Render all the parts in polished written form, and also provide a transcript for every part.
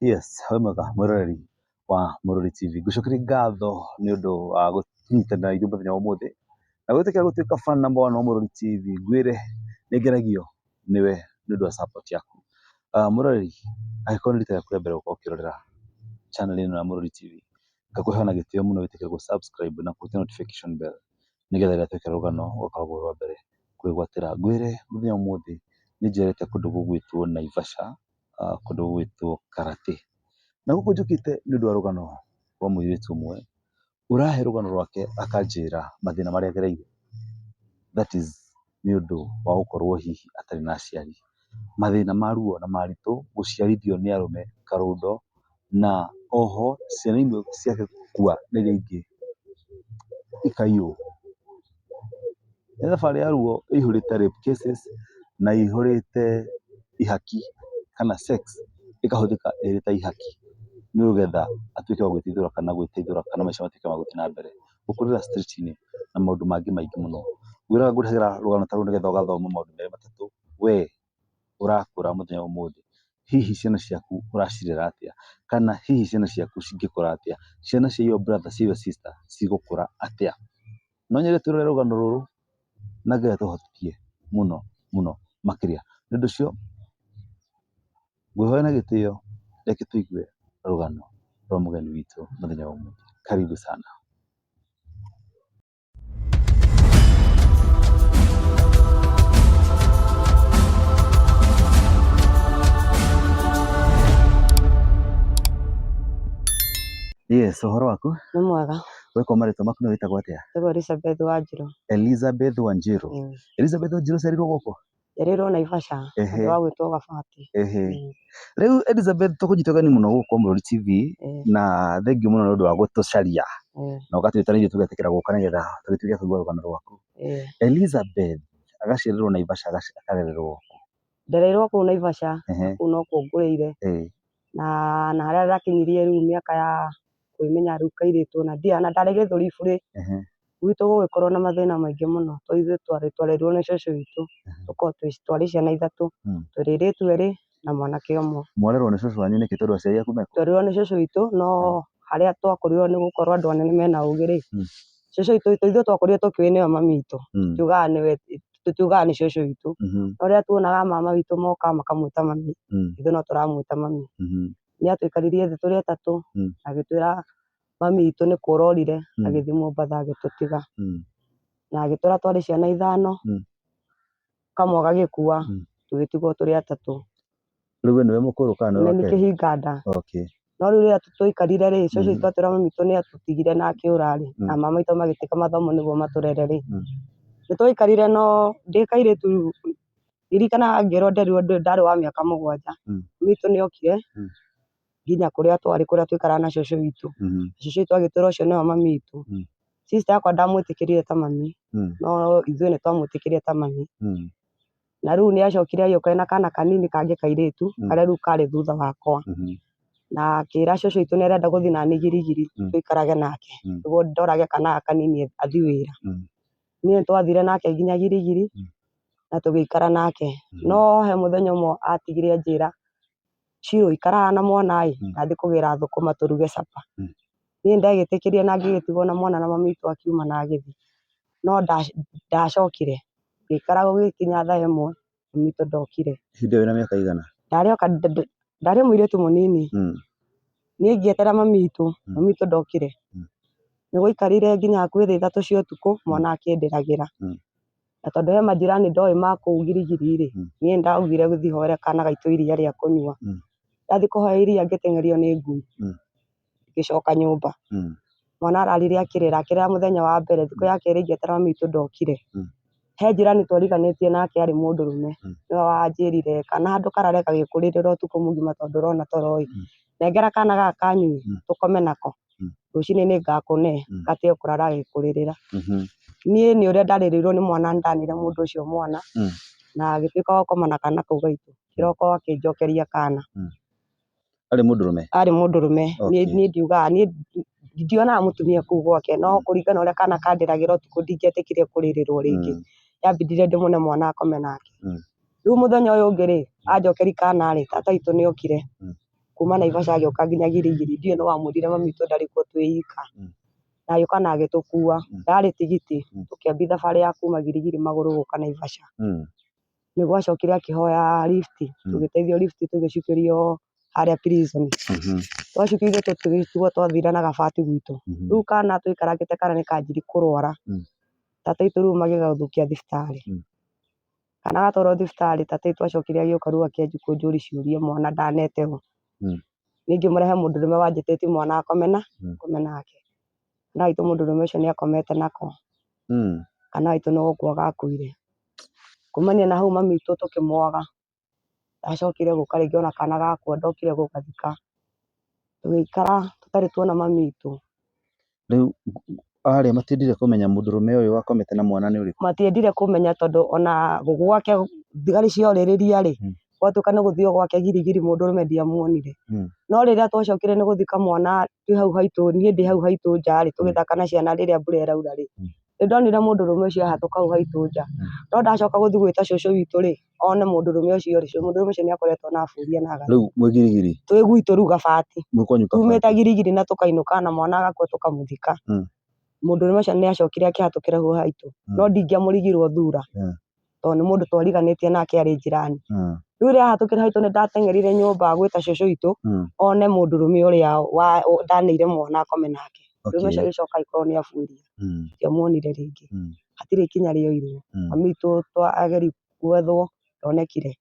Yes, wemega mwiroreri wa Mũrori TV. Ngucokeria ngatho nĩ ũndũ wa gũnyitanĩra ithuĩ mũthenya wa ũmũthĩ na gwĩtĩkĩra gũtuĩka fan number 1 wa Mũrori TV. Ngwĩre nĩ ngenagio nĩwe nĩ ũndũ wa support yaku. Mũroreri, angĩkorwo nĩ rita rĩaku rĩa mbere gũkorwo ũkĩrorera channel ĩno ya Mũrori TV, ngakũhe ona gĩtĩo mũno wĩtĩkĩre gũ subscribe na kũhũthĩra notification bell nĩgetha rĩrĩa twekĩra rũgano ũgakorwo rwa mbere kwĩgwatĩra. Ngwĩre mũthenya wa ũmũthĩ nĩ njerete kũndũ gũgwĩtwo Naivasha, kũndũ gũgwĩtwo Karate. Na gũkũ njũkĩte nĩ ũndũ wa rũgano rwa mũirĩtu ũmwe ũrahe rũgano rwake akanjĩra mathĩna marĩa agereire. That is nĩ ũndũ wa gũkorwo hihi atarĩ na aciari. Mathĩna ma ruo na maritũ gũciarithio nĩ arũme karundo, na oho ciana imwe ciake gũkua na iria ingĩ ikaiywo. Nĩ thabarĩ ya ruo ĩihũrĩte rape cases na ĩihũrĩte ihaki kana sex ĩkahũthĩka ĩrĩ ta ihaki nĩgetha atuĩke wa gwĩteithũra kana maica matuĩke ma gũthiĩ na mbere. Gũkũrĩra street-inĩ na maũndũ mangĩ maingĩ mũno. Ngwĩraga ngũrehera rũgano ta rũrũ nĩgetha ũgathoma maũndũ merĩ matatũ. We ũrakũra mũthenya wa ũmũthĩ, hihi ciana ciaku ũracirera atĩa? Kana hihi ciana ciaku cingĩkũra atĩa? Ciana cia your brother, cia your sister cigũkũra atĩa? No nyende twĩrore rũgano rũrũ na Ngai atũhotithie mũno mũno makĩria. Nĩ ũndũ ũcio ngwĩhoya na gĩtĩo reke tũigue rũgano rwa mũgeni witũ mũthenya wa ũmũthĩ. Karibu sana. Yes, ũhoro waku? Nĩ mwega. Wekwo marĩtwa maku nĩ wĩtagwo atĩa? Njĩtagwo Elizabeth Wanjirũ. Elizabeth Wanjirũ. Elizabeth Wanjirũ ũciarĩirwo gũkũ? Njiarĩirwo Naivasha, handũ ha gwĩtwo Gabati. Rĩu Elizabeth tũkũnyita ũgeni mũno gũkũ Mũrori TV na thengiũ mũno nĩ ũndũ wa gũtũcaria na ũgatwĩta nĩ ithuĩ tũgetĩkĩra gũka nĩgetha tũgĩtuĩke kũigua rũgano rwaku. Elizabeth agaciarĩrwo Naivasha akarererwo kũ? Ndereirwo kũu Naivasha, kũu no kuo ngũrĩire na harĩa ndakinyirie rĩu mĩaka ya kwĩmenya rĩu kairĩtu na ndarĩ gĩthũri burĩ. Gwitũ gũgĩkorwo na mathĩna maingĩ mũno tondũ ithuĩ twarerirwo nĩ cũcũ witũ, twarĩ ciana ithatũ, tũrĩ airĩtu erĩ na mwanake ũmwe. Mwarerwo nĩ cũcũ wanyu nĩkĩ tondũ aciari aku mekũ? Twarerirwo nĩ cũcũ witũ no harĩa twakũrirwo nĩ gũkorwo andũ anene mena ũgĩ rĩ, cũcũ witũ ithuĩ twakũrire tũkĩũĩ nĩwe mami witũ, tũtiugaga nĩ cũcũ witũ. No rĩrĩa tuonaga mama witũ moka makamwĩta mami, ithuĩ no tũramwĩta mami. Nĩ atũikaririe thĩ tũrĩ atatũ agĩtwĩra mami witũ nĩ kũra orire agĩthiĩ Mombatha agĩtũtiga, na agĩtwĩra twarĩ ciana ithano, kamwe gagĩkua tũgĩtigwo tũrĩ atatũ. Rĩu we nĩwe mũkũrũ kana nĩwe wa kerĩ? Nĩ kĩhinga nda. No rĩu rĩrĩa tũikarire rĩ, cũcũ witũ atwĩra mami witũ nĩ atũtigire na akĩũra rĩ, na mama witũ magĩtĩka mathomo nĩguo matũrere rĩ, nĩ twaikarire no ndĩ kairĩtu ndirikanaga ngĩrwo nderirwo ndarĩ wa mĩaka 7. Mami witũ nĩ okire nginya kũrĩa twaikaraga na cũcũ witũ. Cũcũ witũ agĩtwĩra ũcio nĩwe mami witũ. Sister yakwa ndamwĩtĩkĩrire ta mami, no ithuĩ nĩ twamwĩtĩkĩrire ta mami. Na rĩu nĩ acokire agĩũka ena kana kanini kangĩ kairĩtu karĩa rĩu karĩ thutha wakwa, na akĩra cũcũ witũ nĩ arenda gũthiĩ naniĩ girigiri tũikarage nake nĩguo ndorage kana gaka kanini athiĩ wĩra. Niĩ nĩ twathire nake nginya girigiri na tũgĩikara nake, no he mũthenya ũmwe atigire anjĩra, Shirũ ikaraga na mwana ndathiĩ kũgĩra thũkũma tũruge capa. Niĩ ndegĩtĩkĩrie na ngĩgĩtigwo na mwana na mami witũ akiuma na agĩthiĩ, no ndacokire ngĩikara gũgĩkinya thaa 1 mami witũ ndokire. Hĩndĩ ĩyo wĩna mĩaka igana? Ndarĩ mũirĩtu mũnini. Niĩ ngĩeterera mami witũ, mami witũ ndokire. Nĩ gũaikarire nginya hakuhĩ thaa 3 cia ũtukũ mwana akĩndĩragĩra, na tondũ he majirani ndoĩ ma kũu girigiri rĩ, niĩ ndaugire gũthiĩ hoere kana gaitũ iria rĩa kũnyua. Ndathiĩ kũhoya iria ngĩteng'erio nĩ ngui ngĩcoka nyũmba. Mwana ararire akĩrĩra mũthenya wa mbere, thikũ ya kerĩ ngĩeterera mami witũ ndokire. He jirani twariganĩtie nake arĩ mũndũrũme, nĩwe wanjĩrire kana handũ karare gagĩkũrĩrĩra ũtukũ mũgima tondũ ũrona toro ĩ, nengera kana gaka kanyu tũkome nako, rũcinĩ nĩ ngakũne gatige kũrara gagĩkũrĩrĩra. Niĩ nĩ ũrĩa ndarĩrĩirwo nĩ mwana nĩ ndanĩire mũndũ ũcio mwana na agĩtuĩka wa gũkoma na kana kau gaitũ, kĩroko akĩnjokeria kana. Arĩ mũndũrũme? Arĩ mũndũrũme. Niĩ ndiugaga, niĩ ndionaga mũtumia kũu gwake, no kũringana ũrĩa kana kandĩragĩra ũtukũ ndingĩetĩkire kũrĩrĩrwo rĩngĩ, yambindire ndĩmũne mwana akome nake. Rĩu mũthenya ũyũ ũngĩ rĩ, anjokeria kana rĩ, tata witũ nĩ okire kuma Naivasha agĩũka nginya Girigiri, ndiũĩ no wamwĩrire mami witũ ndarĩ kuo twĩ ika, na agĩũka na agĩtũkua, ndarĩ tigiti, tũkĩambia thabarĩ ya kuma Girigiri magũrũ gũka Naivasha. Nĩguo acokire akĩhoya lift, tũgĩteithio lift tũgĩcukĩrio harĩa prison. Twacukĩirwo tũgĩtigwo twathire na gabati gwitũ. Rĩu kana tũikarangĩte kana nĩ kanjiri kũrwara, tata witũ rĩu magĩgathũkia thibitarĩ. Kana gatwarwo thibitarĩ, tata witũ acokire agĩũka rĩu akĩanjia kũnjũria ciũria mwana ndaneteo. Ningĩ mũrehe mũndũrũme wanjĩtĩtie mwana akome nake. Kana witũ mũndũrũme ũcio nĩ akomete nako. Kana witũ no gũkua gakuire. Kumania na hau mami witũ tũkĩmwaga, ndacokire gũka rĩngĩ ona kana gakua ndokire gũgathika. Tũgĩikara tũtarĩ tuona mami witũ. Rĩu arĩa matiendire kũmenya mũndũrũme ũyũ wakomete na mwana nĩ ũrĩkũ? Matiendire kũmenya tondũ ona gwake thigari ciorĩrĩria-rĩ, gwatuĩka nĩ gũthiĩ gwake Girigiri mũndũrũme ndiamuonire. No rĩrĩa twacokire nĩ gũthika mwana twĩ hau haitũ, niĩ ndĩ hau haitũ nja-rĩ, tũgĩthaka na ciana rĩrĩa mbura ĩraura-rĩ, nĩndonire mũndũrũme ũcio ahatũka hau haitũ nja. No ndacoka gũthiĩ gwĩta cũcũ witũ-rĩ, one mũndũrũme ũcio-rĩ, mũndũrũme ũcio nĩakoretwo na bũria na agathira. Rĩu mwĩ Girigiri? Twĩ gwitũ rĩu gabati. Mwĩ kwanyu gabati? Tumĩte Girigiri na tũkainũka na mwana agakua tũkamũthika. Mũndũrũme ũcio nĩacokire akĩhatũkĩra hau haitũ. No ndingĩamũrigirwo thura, tondũ nĩ mũndũ twariganĩtie nake arĩ njirani. Rĩu rĩrĩa ahatũkĩra haitũ nĩndateng'erire nyũmba gwĩta cũcũ witũ, one mũndũrũme ũrĩa ndaneire mwana akome nake. Mũndũrũme ũcio agĩcoka agĩkorwo nĩabuĩria. Ndiamuonire rĩngĩ. Hatirĩ ikinya rĩoirwo. Mami witũ ageria gwethwo ndonekire.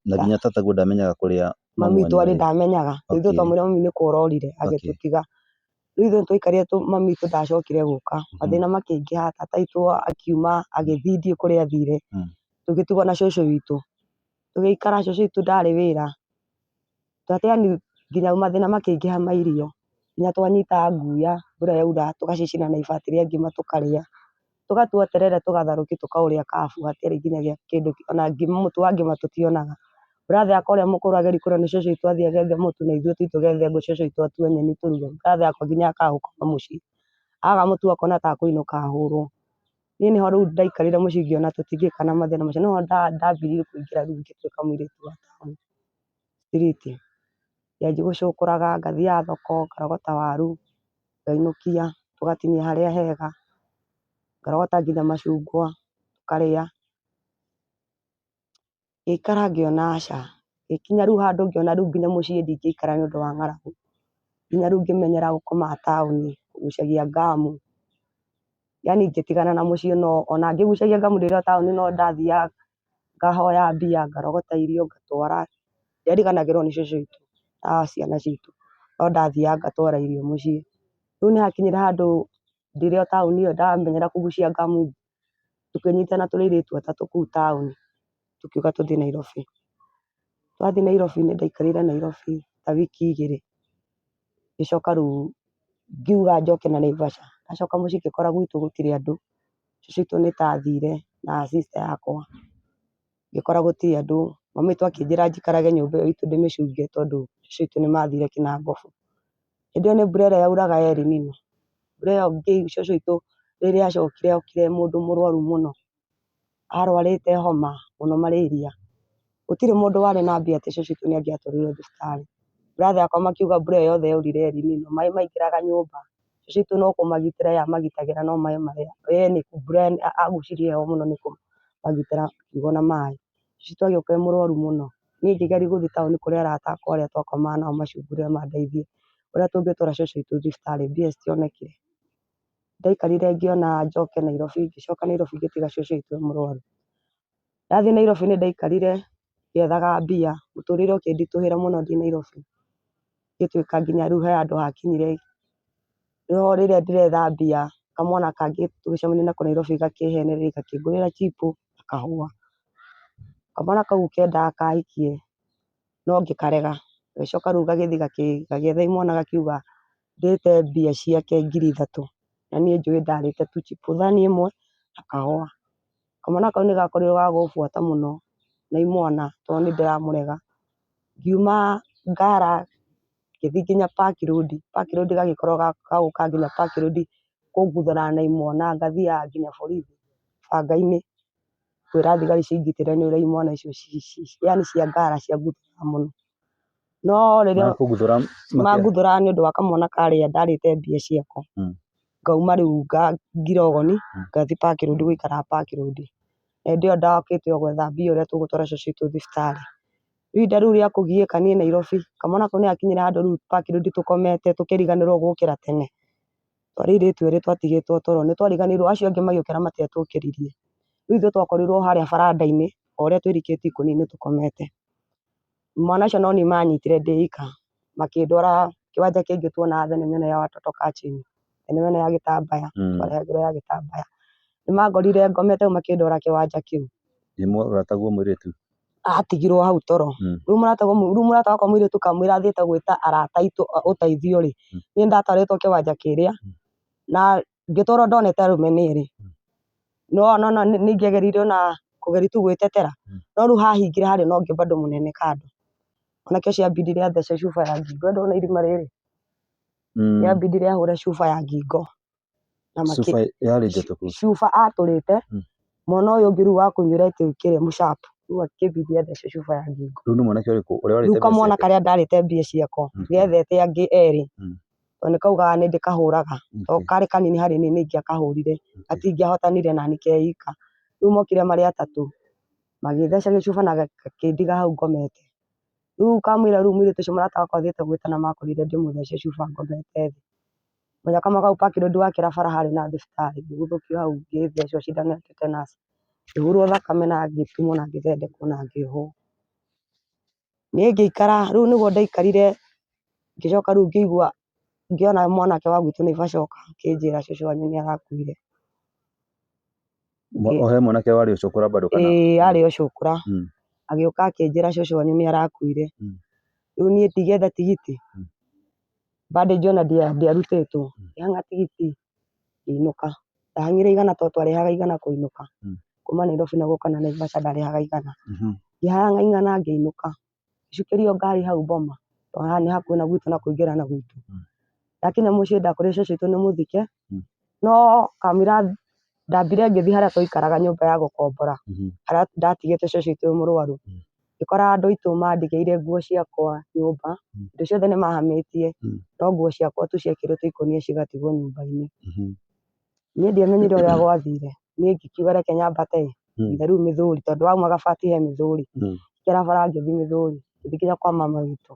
Na nginya tataguo ndamenyaga kũrĩa mami witũ arĩ ndamenyaga. Ithuĩ twamwĩrire mami nĩ kũra orire agĩtũtiga. Rĩu ithuĩ tũikarire mami witũ ndacokire gũka. Mathĩna makĩingĩha, tata witũ akiuma agĩthiĩ ndiũĩ kũrĩa athire. Tũgĩtigwo na cũcũ witũ. Tũgĩikara cũcũ witũ ndarĩ wĩra. Yaani nginya mathĩna makĩingĩha ma irio. Nginya twanyita nguya, mbura yaura tũgacicina na ibati rĩa ngima tũkarĩa. Tũgatua terere tũgatharũkia tũkaũrĩa kabu hatiarĩ nginyagia kĩndũ ona mũtu wa ngima tũtionaga. Brother yakwa ũrĩa mũkũrũ ageria kũrĩa nĩ cũcũ witũ athiĩ agethe mũtu na ithuĩ tũgethe ngũ cũcũ witũ atue nyeni tũruge. Brother yakwa nginya akaga gũkoma mũciĩ. Aga mũtu akona ta kũinũka ahũrwo. Niĩ nĩho rĩu ndaikarire mũciĩ ngĩona tũtingĩka na mathĩna macio. Nĩho ndambĩrĩirie kũingĩra rĩu ngĩtuĩka mũirĩtu wa taũni street. Ngĩanjia gũcũkũraga, ngathiaga thoko, ngarogota waru, ngainũkia, tũgatinia harĩa hega, ngarogota nginya macungwa, tũkarĩa. Ngĩikara ngĩona aca, ngĩkinya rĩu handũ ngĩona rĩu nginya mũciĩ ndingĩikara nĩũndũ wa ng'aragu. Nginya rĩu ngĩmenyera gũkoma taũni, kũgucagia ngamu. Yaani ngĩtigana na mũciĩ no ona ngĩgucagia ngamu ndĩ o taũni no ndathiaga ngahoya mbia, ngarogota irio ngatwara. Ndiariganagĩrwo nĩ cũcũ witũ na ciana citũ. No ndathiaga ngatwara irio mũciĩ. Rĩu nĩhakinyire handũ ndĩrĩ o taũni ĩyo ndamenyera kũgucia ngamu, tũkĩnyitana tũrĩ airĩtu atatũ kũu taũni, tũkiuga tũthiĩ Nairobi. Twathiĩ Nairobi nĩndaikarire Nairobi ta wiki igĩrĩ. Ngĩcoka rĩu ngiuga njoke na Naivasha. Ndacoka mũciĩ ngĩkora gwitũ gũtirĩ andũ. Cũcũ witũ nĩtathire na sister yakwa. Ngĩkora gũtirĩ andũ. Mami witũ akĩnjĩra njikarage nyũmba ĩyo itũ ndĩmĩcunge tondũ cũcũ witũ nĩmathire kĩnangobu. Hĩndĩ ĩyo nĩ mbura ĩrĩa yauraga ya El Nino. Mbura ĩyo cũcũ witũ rĩrĩa acokire okire mũndũ mũrwaru mũno. Arwarĩte homa mũno malaria. Gũtirĩ mũndũ warĩ na mbia atĩ cũcũ witũ nĩangĩatwarirwo thibitarĩ. Brother yakwa makiuga mbura ĩyo yothe yaurire El Nino. Maĩ maingĩraga nyũmba. Cũcũ witũ no kũmagitĩra yamagitagĩra no maĩ marĩa mbura agucirie heho mũno nĩkũmagitĩra akiugwo na maĩ. Cũcũ witũ agĩũka e mũrwaru mũno. Niĩ ngĩgeria gũthiĩ taũni kũrĩ arata akwa arĩa twakomaga nao macungĩrĩre mandeithie ũrĩa tũngĩtwara cũcũ witũ thibitarĩ, mbia citionekire. Ndaikarire ngĩona njoke Nairobi, ngĩcoka Nairobi ngĩtiga cũcũ witũ e mũrwaru. Ndathiĩ Nairobi nĩndaikarire ngĩethaga mbia, mũtũrĩre ũkĩnditũhĩra mũno ndĩ Nairobi. Ngĩtuĩka nginya rĩu he handũ hakinyire no rĩrĩa ndĩretha mbia, kamwana kangĩ tũgĩcemania nako Nairobi gakĩhenereria gakĩngũrĩra chipo na kahũa. Kamwana kau kendaga kahikie no ngĩkarega. Gagĩcoka rĩu gagĩthiĩ gagĩetha imwana gakiuga ndĩte mbia ciake 3000. Na niĩ njũĩ ndarĩte tu chipo thani ĩmwe na kahũa. Kamwana kau nĩgakorirwo ga gũbuata mũno na imwana tondũ nĩndĩramũrega. Ngiuma Ngara ngĩthiĩ nginya Park Road. Park Road gagĩkorwo ga gũka nginya Park Road kũnguthũrana na imwana ngathiaga nginya borithi banga-inĩ kwĩra thigari cingitĩre nĩũrĩa imwana icio yaani cia Ngara cianguthũkĩra mũno. no rĩrĩa Makũguthũra manguthũra nĩ ũndũ wa kamwana karĩa ndarĩte mbia ciakwa ngauma rĩu ngirogoni ngathiĩ Park Road gũikara Park Road. Hĩndĩ ĩyo ndokĩte o gwetha mbia ũrĩa tũgũtwara cũcũ witũ thibitarĩ. Rĩu ihinda rĩu rĩa kũgiĩka niĩ Nairobi kamwana kau nĩgakinyire handũ rĩu Park Road tũkomete tũkĩriganĩrwo gũkĩra tene. Twarĩ airĩtu erĩ twatigĩtwo toro nĩtwariganĩirwo acio angĩ magĩũkĩra matetũkĩririe. Rĩu ithuĩ twakorirwo harĩa baranda-inĩ o ũrĩa twĩrikĩtie ikũnia-inĩ tũkomete. Mwana ũcio no niĩ manyitire ndĩ ika makĩndwara kĩwanja kĩngĩ tuonaga thenema ya watoto cartoon thenema ya Gĩtambaya twarehagĩrwo ya Gĩtambaya. Nĩmangorire ngomete makĩndwara kĩwanja kĩu. Mũrataguo mũirĩtu Atigirwo hau toro. Rĩu mũrata wakwa mũirĩtu kamwĩra athiĩte gwĩta arata aitũ ũteithio rĩ, niĩ ndatwarĩtwo kĩwanja kĩrĩa na ngĩtwarwo ndonete arũme nĩerĩ. No nĩingĩageririe ona kũgeria tu gwĩtetera no rĩu hahingire harĩ na ũngĩ bado mũnene kando. Mwanake ũcio ambindire athece cuba ya ngingo ndona irima rĩrĩ. Yambindire ahũre cuba ya ngingo. Cuba yarĩ njatũku. Cuba atũrĩte mwana ũyũ ũngĩ rĩu wa kũnyuĩra kĩrĩa mũcapu rĩu akĩmbindire athece cuba ya ngingo. Rĩu nĩ mwanake ũrĩkũ ũrĩa warĩte mbia ciake? Rĩu kamwana karĩa ndarĩte mbia ciako gethete angĩ erĩ tondũ nĩkaugaga nĩndĩkahũraga tondũ karĩ kanini harĩ niĩ nĩingĩakahũrire gatingĩahotanire nani keika. Rĩu mokire marĩ atatũ magĩtheca gĩcuba na gakĩndiga hau ngomete. Rĩu kamwĩra rĩu mũirĩtu ũcio mũrata wakwa athiĩte gwĩta na makorire ndĩmũthece cuba ngomete thĩ. Mũnyaka kau Park Road wakĩra bara harĩ na thibitarĩ ngĩguthũkio hau ngĩthecwo cindano ya tetanus ngĩhũrwo thakame na ngĩtumwo na ngĩthondekwo na ngĩohwo. Niĩ ngĩikara rĩu nĩguo ndaikarire ngĩcoka rĩu ngĩigua ngĩona mwanake wa gwitũ Naivasha oka akĩnjĩra cũcũ wanyu nĩarakuire. He mwanake warĩ ũcũkũra bado kana? Arĩ ũcũkũra agĩũka akĩnjĩra cũcũ wanyu nĩarakuire. Rĩu niĩ ndingĩetha tigiti bandage ona ndiarutĩtwo ngĩhang'a tigiti ngĩinũka. Ndahang'ire igana tondũ twarehaga igana kũinũka kuma Nairobi na gũka na Naivasha ndarehaga igana. Ngĩhang'a igana ngĩinũka ngĩcukĩrio ngari hau Boma tondũ haha nĩ hakuhĩ na gwitũ na kũingĩra na gwitũ. Ndakinya mũciĩ ndakorire cũcũ witũ nĩmũthike no kamwĩra ndambire ngĩthiĩ harĩa twaikaraga nyũmba ya gũkombora harĩa ndatigĩte cũcũ witũ wĩ mũrwaru. Ngĩkora andũ aitũ mandigĩire nguo ciakwa nyũmba indo ciothe nĩmahamĩtie no nguo ciakwa tu ciekĩrĩtwo ikũnia cigatigwo nyũmba-inĩ. Niĩ ndiamenyire ũrĩa gwathire niĩ ngĩkiuga reke nyambate nginya rĩu Mĩthũri tondũ waumaga bati he Mĩthũri ngĩikara bara ngĩthiĩ Mĩthũri ngĩthiĩ nginya kwa mama witũ.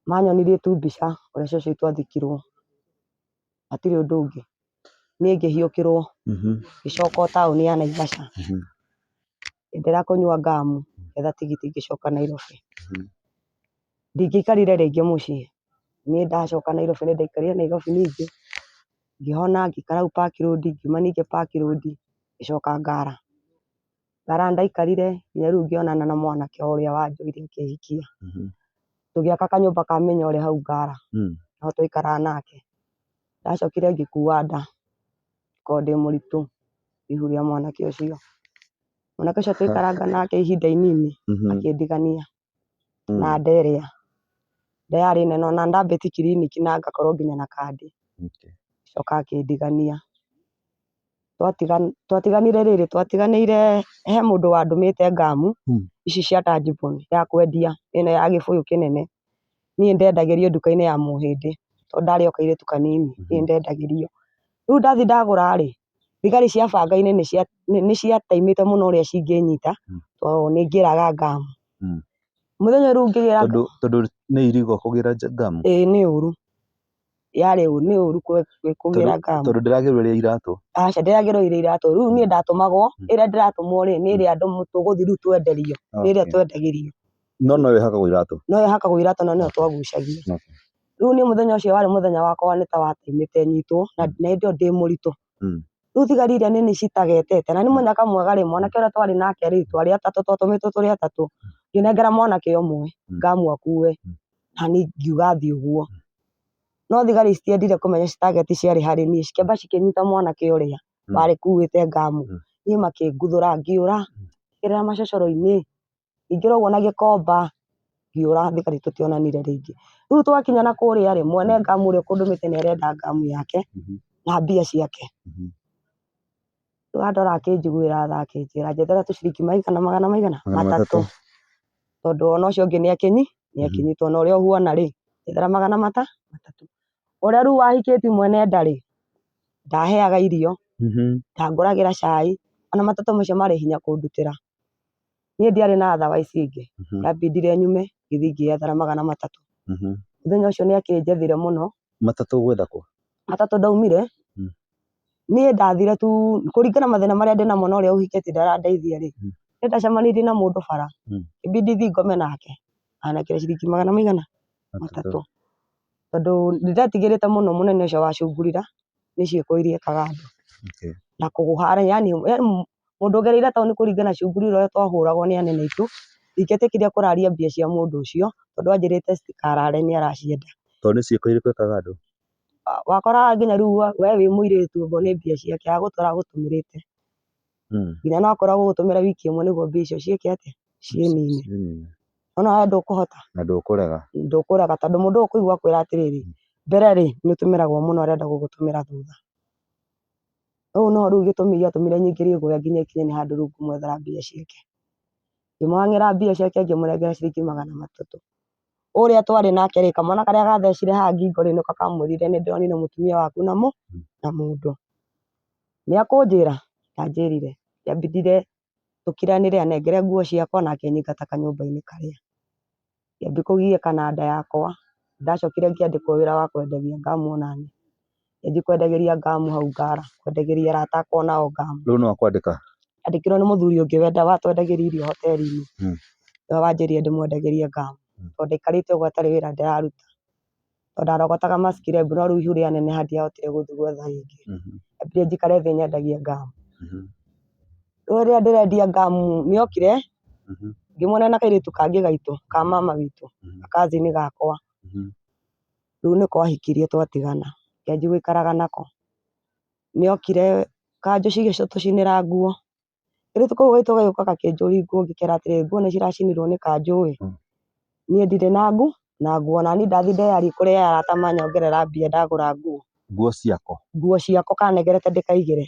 Manyonirie tu mbica ũrĩa cũcũ witũ athikirwo hatirĩ ũndũ ũngĩ. Niĩ ngĩhiũkĩrwo ngĩcoka o taũni ya Naivasha ngĩenderea kũnyua ngamu ngĩetha tigiti ngĩcoka Nairobi. Ndingĩaikarire rĩngĩ mũciĩ niĩ ndacoka Nairobi nĩndaikarire Nairobi ningĩ ngĩhona ngĩikara hau Park Road ngiuma ningĩ Park Road ngĩcoka Ngara. Ngara ndaikarire nginya rĩu ngĩonana na mwanake ũrĩa wanjũire ngĩhikia. Tũgĩaka kanyũmba ka mĩnyore hau Ngara no twaikaraga nake. Ndacokire ngĩkua nda ngĩkorwo ndĩ mũritũ ihu rĩa mwanake ũcio. Mwanake ũcio twaikaranga nake ihinda inini akĩndigania na nda ĩrĩa. Nda yarĩ nene ona ndambĩti kiriniki na ngakorwo nginya na kandi. Acoka akĩndigania. Twatiganire rĩrĩ twatiganĩire he mũndũ wandũmĩte ngamu ici cia Tangible ya kwendia ĩno ya gĩbũyũ kĩnene. Niĩ ndendagĩrio nduka-inĩ ya Mũhĩndĩ tondũ ndarĩ o kairĩtu kanini niĩ ndendagĩrio. Rĩu ndathiĩ ndagũra rĩ thigari cia banga-inĩ nĩciataimĩte mũno ũrĩa cingĩnyita tondũ nĩngĩraga ngamu. Mũthenya rĩu ngĩgĩra tondũ nĩ irigo kũgĩra ngamu. Nĩ ũru yarĩ ũru nĩ ũru kũgĩra ngamu. Tondũ ndĩragĩrwo iratũ. Aca ndĩragĩrwo iratũ rĩu niĩ ndatũmagwo ĩrĩa ndĩratũmwo rĩ nĩ ĩrĩa andũ tũgũthiĩ rĩu twenderio nĩ ĩrĩa twendagĩrio. No noyo ĩhakagwo iratũ. No ĩhakagwo iratũ no nĩyo twagucagia. Rĩu niĩ mũthenya ũcio warĩ mũthenya wakwa nĩtawataimĩte nyitwo na hĩndĩ ĩyo ndĩ mũritũ. Rĩu thigari iria nini citagetete na nĩ mũnyaka mwega rĩ mwanake ũrĩa twarĩ nake rĩ twarĩ atatũ twatũmĩtwo tũrĩ atatũ. Ngĩnengera mwanake ũmwe ngamu akue nani ngiuga thiĩ ũguo. No thigari citiendire kũmenya citageti ciarĩ harĩ niĩ cikĩamba cikĩnyita mwanake ũrĩa warĩ kuĩte ngamu. Niĩ makĩnguthũra ngĩũra ngĩgerera macocoro-inĩ ngĩingĩra ũguo na gĩkomba ngĩũra thigari tũtionanire rĩngĩ. Rĩu twakinya na kũrĩa rĩ mwene ngamu ũrĩa ũkũndũmĩte nĩarenda ngamu yake na mbia ciake. Rĩu andora akĩnjiguĩra tha akĩnjĩra njethere tũciringi magana matatũ tondũ ona ũcio ũngĩ nĩakenyi nĩakĩnyitwo na ũrĩa ũhuana rĩ ethera magana matatũ. Ũrĩa rĩu wahikĩtie mwene nda rĩ ndaheaga irio ndangũragĩra cai ona matatũ macio marĩ hinya kũndutĩra. Niĩ ndiarĩ na otherwise ĩngĩ yambindire nyume ngĩthiĩ ngĩethera magana matatũ. Mũthenya ũcio nĩakĩnjethire mũno. Matatũ gwetha kũ? Matatũ ndaumire niĩ ndathire tu kũringana mathĩna marĩa ndĩnamo na ũrĩa ũhikĩtie ndarandeithia rĩ nĩndacemanirie na mũndũ bara ibindi thiĩ ngome nake anekĩra ciringi magana maigana matatũ. Tondũ nĩndetigĩrĩte mũno mũnene ũcio wa cungurira nĩ ciĩko iria ekaga andũ na kũgũhara yani mũndũ ũgereire taũni kũringana cungurira ũrĩa twahũragwo nĩ anene aitũ ndingĩetĩkĩria kũraria mbia cia mũndũ ũcio tondũ anjĩrĩte citikarare nĩaracienda. Tondũ nĩ ciĩko irĩkũ ekaga andũ? Wakoraga nginya rĩu we wĩ mũirĩtu ũguo nĩ mbia ciake agũtwara agũtũmĩrĩte nginya no akorwo agũgũtũmĩra wiki ĩmwe nĩguo mbia icio ciĩke atĩa ciĩnine. Ona we ndũkũhota na ndũkũrega tondũ mũndũ ũkũigua akwĩra atĩrĩrĩ mbere rĩ nĩũtũmĩragwo mũno arenda gũgũtũmĩra thutha. Rĩu no rĩu gĩtũmi gĩatũmire nyingĩrie guoya nginya ikinye nĩ handũ rĩu ngũmwethera mbia ciake. Ngĩmwang'ĩra mbia ciake ngĩmũnengera ciringi magana matatũ. Ũrĩa twarĩ nake rĩ kamwana karĩa gathecire haha ngingo rĩ nĩko kamwĩrire nĩndĩronire mũtumia waku na mũndũ. Nĩakũnjĩra ndanjĩrire yambindire tũkiranĩre anengere nguo ciakwa nake nyingata kanyũmba-inĩ karĩa. Ngĩambia kũgiĩka na nda yakwa ndacokire ngĩandĩkwo wĩra wa kwenderia ngamu onaniĩ. Ngĩanjia kwendagĩria ngamu hau Ngara kwendagĩria arata akwa onao ngamu. Rĩu nĩ wakwandĩka? Andĩkirwo nĩ mũthuri ũngĩ wenda watwendagĩria irio hoteri-inĩ nĩwe wanjĩrire ndĩmwendagĩrie ngamu tondũ ndaikarĩte ũguo atarĩ wĩra ndĩraruta. Tondũ ndarogotaga maskirebu no rĩu ihu rĩaneneha ndiahotire gũthiĩ gwetha rĩngĩ. Ndambire njikare thĩ nyendagie ngamu. Rĩu rĩrĩa ndĩrendia ngamu nĩokire ngĩmuona na kairĩtu kangĩ gaitũ ka mama witũ cousin gakwa. Rĩu nĩko ahikirie twatigana ngĩanjia gũikaraga nako. Nĩokire kanjũ cigĩtũcinĩra nguo kairĩtu kau gaitũ gagĩũka gakĩnjũria nguo ngĩkera atĩrĩrĩ nguo nĩciracinirwo nĩ kanjũ ĩ niĩ ndirĩ na nguo nani ndathi ndeyari kũrĩ arata manyongerera mbia ndagũra nguo. Nguo ciako kanegerete ndĩkaigĩre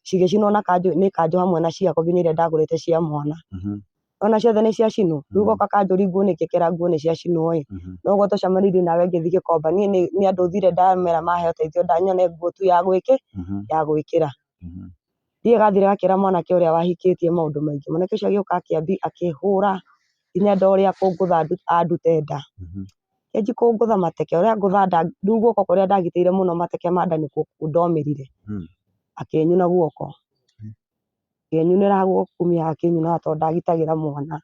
cigĩcinwo na kanjũ nĩ kanjũ hamwe na ciako nginya iria ndagũrĩte cia mwana. Ona ciothe nĩ ciacinwo rĩu goka kanjũria nguo nĩngĩkera nguo nĩ ciacinwo ĩ noguo tũcemanirie nawe ngĩthiĩ Gĩkomba niĩ nĩ andũ thire ndamera mahe ũteithio ndanyone nguo tu ya gwĩkĩra. Thiĩ gathire gakĩra mwanake ũrĩa wahikĩtie maũndũ maingĩ. Mwanake ũcio agĩũka akĩhũra nginya nda ũrĩa kũngũtha andute nda. Kĩanjia kũngũtha mateke ũrĩa ngũtha nda rĩu guoko kũrĩa ndagitĩire mũno mateke ma nda nĩkuo ndomerire. Akĩnyuna guoko akĩnyunĩra guoko kumia akĩnyunaga tondũ ndagitagĩra mwana.